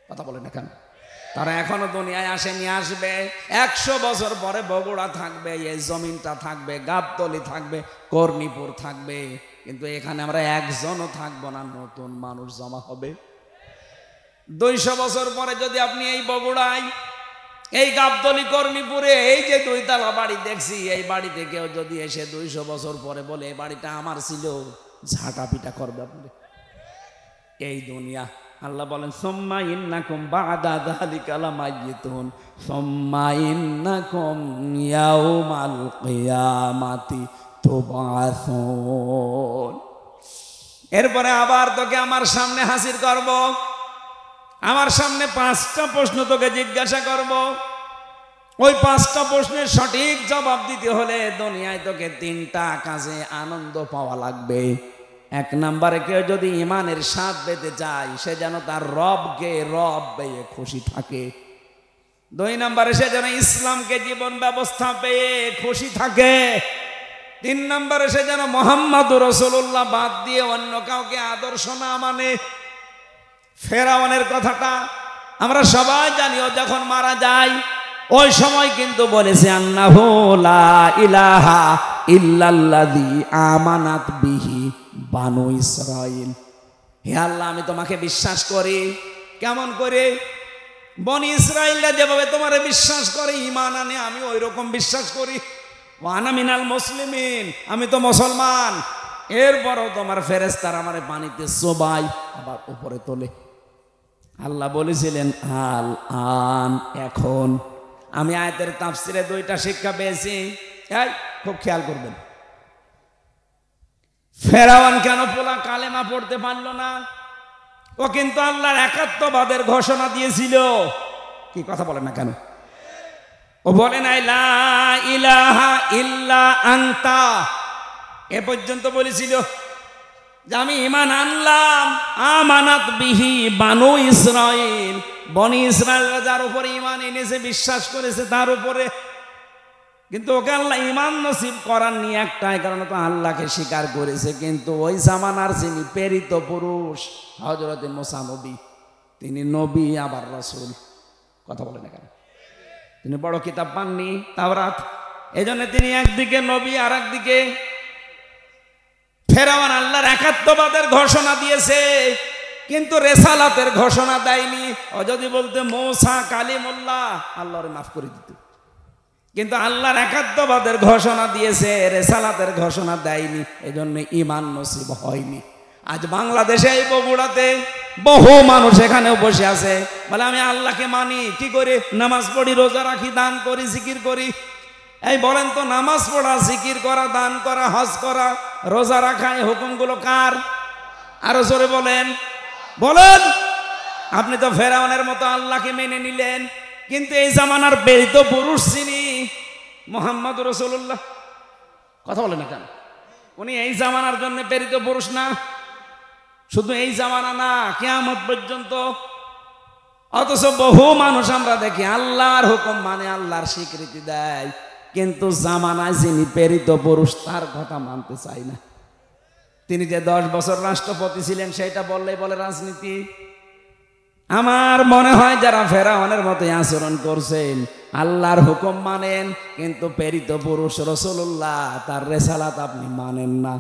কথা বলেন না কেন? তারা এখনো দুনিয়ায় আসেনি, আসবে। 100 বছর পরে বগুড়া থাকবে, এই জমিনটা থাকবে, গাবতলী থাকবে, কর্ণীপুর থাকবে, কিন্তু এখানে আমরা একজনও থাকবো না, নতুন মানুষ জমা হবে। 200 বছর পরে যদি আপনি এই বগুড়ায়, এই গাবতলী, কর্ণীপুরে এই যে 2 তলা বাড়ি দেখছি, এই বাড়িতে কেউ যদি এসে 200 বছর পরে বলে এই বাড়িটা আমার ছিল, ঝাঁটা পিটা করবে আপনি। এই দুনিয়া। আল্লাহ বলেন সুম্মা ইন্নাকুম বাদা যালিকা লামাইয়িতুন সুম্মা ইন্নাকুম ইয়াউমাল কিয়ামাতি তুবআসুন। এরপরে আবার তোকে আমার সামনে হাজির করব, আমার সামনে 5টা প্রশ্ন তোকে জিজ্ঞাসা করব। ওই 5টা প্রশ্নের সঠিক জবাব দিতে হলে দুনিয়ায় তোকে 3টা কাজে আনন্দ পাওয়া লাগবে। 1 নম্বরে কেউ যদি ইমানের স্বাদ পেতে চায়, সে যেন তার রবকে রব পেয়ে খুশি থাকে। 2 নম্বরে সে যেন ইসলামকে জীবন ব্যবস্থা পেয়ে খুশি থাকে। 3 নম্বরে সে যেন মুহাম্মদুর রাসূলুল্লাহ বাদ দিয়ে অন্য কাউকে আদর্শ না মানে। ফেরাউনের কথাটা আমরা সবাই জানি, ও যখন মারা যায় ওই সময় কিন্তু বলেছে আন্নাহু লা ইলাহা ইল্লাল্লাযী আমানাত বিহি বানু ইসরাইল। হে আল্লাহ, আমি তোমাকে বিশ্বাস করি। কেমন করে? বনি ইসরাইলরা যেভাবে তোমারে বিশ্বাস করে, ঈমান আনে, আমি ওই রকম বিশ্বাস করি। ওয়ানা মিনাল মুসলিমিন, আমি তো মুসলমান। এরপরও তোমার ফেরেশতারা আমারে পানিতে চোবাই আবার উপরে তোলে। আল্লাহ বলেছিলেন আল আন, এখন। আমি আয়াতের তাফসিরে 2টা শিক্ষা পেয়েছি, খুব খেয়াল করবেন। ফেরাউন কেন পোলা কালেমা পড়তে পারলো না? ও কিন্তু আল্লাহর একাত্মবাদের ঘোষণা দিয়েছিল। কি কথা বলেন না কেন? ও বলে নাই লা ইলাহা ইল্লা আনতা, এ পর্যন্ত বলেছিল যে আমি ঈমান আনলাম। আমানাত বিহি বানু ইসরাইল, বনি ইসরাইলরা যার উপরে ঈমান এনেছে, বিশ্বাস করেছে তার উপরে। কিন্তু ওকে আল্লাহ ঈমান নসিব করার নিয়ে একটাই কারণ, তো আল্লাহকে স্বীকার করেছে। কিন্তু ওই জামানার যিনি প্রেরিত পুরুষ হযরত মুসা নবী, তিনি নবী আবার রাসূল। কথা বলেন না কেন? তিনি বড় কিতাব পাননি তাওরাত, এজন্য তিনি একদিকে নবী আর একদিকে ফেরাউন। আল্লাহর একাত্মবাদের ঘোষণা দিয়েছে কিন্তু রেসালাতের ঘোষণা দেয়নি। ও যদি বলতে মূসা কালিমুল্লাহ, আল্লাহরে মাফ করে দিত, কিন্তু আল্লাহর একাত্মবাদের ঘোষণা দিয়েছে, রেসালাতের ঘোষণা দেয়নি, এজন্য ঈমান নসিব হয়নি। আজ বাংলাদেশে এই বগুড়াতে বহু মানুষ এখানেও বসে আছে, বলে আমি আল্লাহকে মানি, কি করে? নামাজ পড়ি, রোজা রাখি, দান করি, জিকির করি। এই বলেন তো, নামাজ পড়া, জিকির করা, দান করা, হজ করা, রোজা রাখা, এই হুকুমগুলো কার? আরো জোরে বলেন, বলেন। আপনি তো ফেরাউনের মতো আল্লাহকে মেনে নিলেন, কিন্তু এই জামানার প্রেরিত পুরুষ যিনি মুহাম্মদ রাসূলুল্লাহ, কথা বলেন না কেন? উনি এই জামানার জন্য প্রেরিত পুরুষ না, শুধু এই জামানা না, কিয়ামত পর্যন্ত। অথচ বহু মানুষ আমরা দেখি আল্লাহর হুকুম মানে, আল্লাহর স্বীকৃতি দেয়, কিন্তু জামানায় যিনি প্রেরিত পুরুষ তার কথা মানতে চায় না। তিনি যে 10 বছর রাষ্ট্রপতি ছিলেন সেটা বললেই বলে রাজনীতি। আমার মনে হয় যারা ফেরাউনের মতো আচরণ করছেন, আল্লাহর হুকুম মানেন কিন্তু প্রেরিত পুরুষ রাসূলুল্লাহ তার রেসালাত আপনি মানেন না,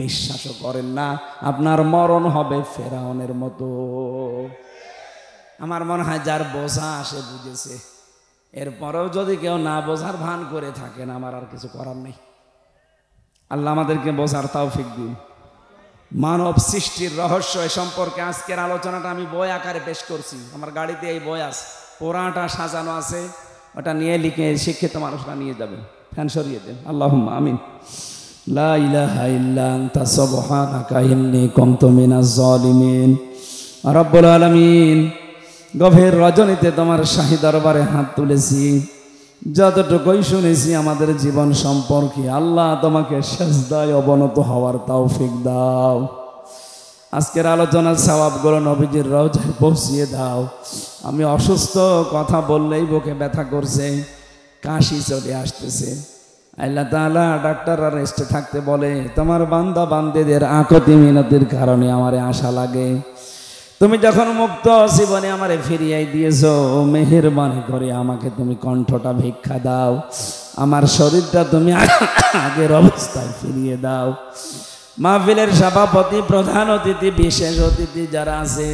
বিশ্বাসও করেন না, আপনার মরণ হবে ফেরাউনের মতো। আমার মনে হয় যার বোঝা সে বুঝেছে, এরপরেও যদি কেউ না বোঝার ভান করে থাকেন, আমার আর কিছু করার নেই। আল্লাহ আমাদেরকে বোঝার তৌফিক দিন। মানব সৃষ্টির রহস্য এ সম্পর্কে আজকের আলোচনাটা আমি বই আকারে পেশ করছি। আমার গাড়িতে এই বই আছে, পুরাটা সাজানো আছে, ওটা নিয়ে লিখে শিক্ষিত মানুষরা নিয়ে যাবে। ফ্যান সরিয়ে দেন, আল্লাহুম্মা আমিন। লা ইলাহা ইল্লা আনতা সুবহানাকা ইন্নী কুনতু মিনাজ জালিমিন। রব্বুল আলামিন, গভীর রজনীতে তোমার শাহী দরবারে হাত তুলেছি, যতটুকুই শুনেছি আমাদের জীবন সম্পর্কে, আল্লাহ তোমাকে সেজদায় অবনত হওয়ার তৌফিক দাও। আজকের আলোচনার সওয়াবগুলো নবীজির রওজায় পৌঁছিয়ে দাও। আমি অসুস্থ, কথা বললেই বুকে ব্যথা করছে, কাশি চলে আসতেছে। আল্লাহ তাআলা ডাক্তাররা রেস্টে থাকতে বলে, তোমার বান্দা বান্দিদের আকুতি মিনতির কারণে আমারে আশা লাগে। তুমি যখন মুক্ত জীবনে আমারে ফিরিয়ে দিয়েছো, মেহেরবানি করে আমাকে তুমি কণ্ঠটা ভিক্ষা দাও, আমার শরীরটা তুমি আগের অবস্থায় ফিরিয়ে দাও। মাহফিলের সভাপতি, প্রধান অতিথি, বিশেষ অতিথি যারা আছে,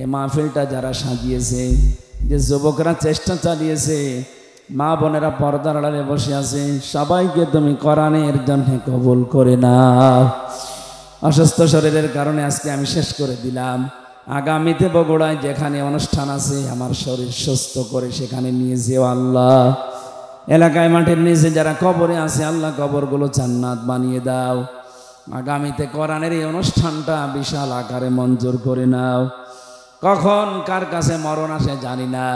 এই মাহফিলটা যারা সাজিয়েছে, যে যুবকরা চেষ্টা চালিয়েছে, মা বোনেরা পর্দার আড়ালে বসে আছে, সবাইকে তুমি কোরআনের জন্য কবুল করে নাও। অসুস্থ শরীরের কারণে আজকে আমি শেষ করে দিলাম। আগামীতে বগুড়ায় যেখানে অনুষ্ঠান আছে, আমার শরীর সুস্থ করে সেখানে নিয়ে যেও আল্লাহ। এলাকায় মাঠের নিচে যারা কবরে আছে, আল্লাহ কবরগুলো জান্নাত বানিয়ে দাও। আগামীতে কোরআনের এই অনুষ্ঠানটা বিশাল আকারে মঞ্জুর করে নাও। কখন কার কাছে মরণ আসে জানি না,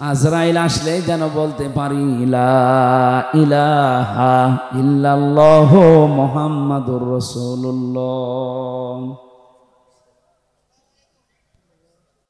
আজরাইল আসলে যেন বলতে পারি লা ইলাহা ইল্লাল্লাহু মুহাম্মাদুর রাসূলুল্লাহ।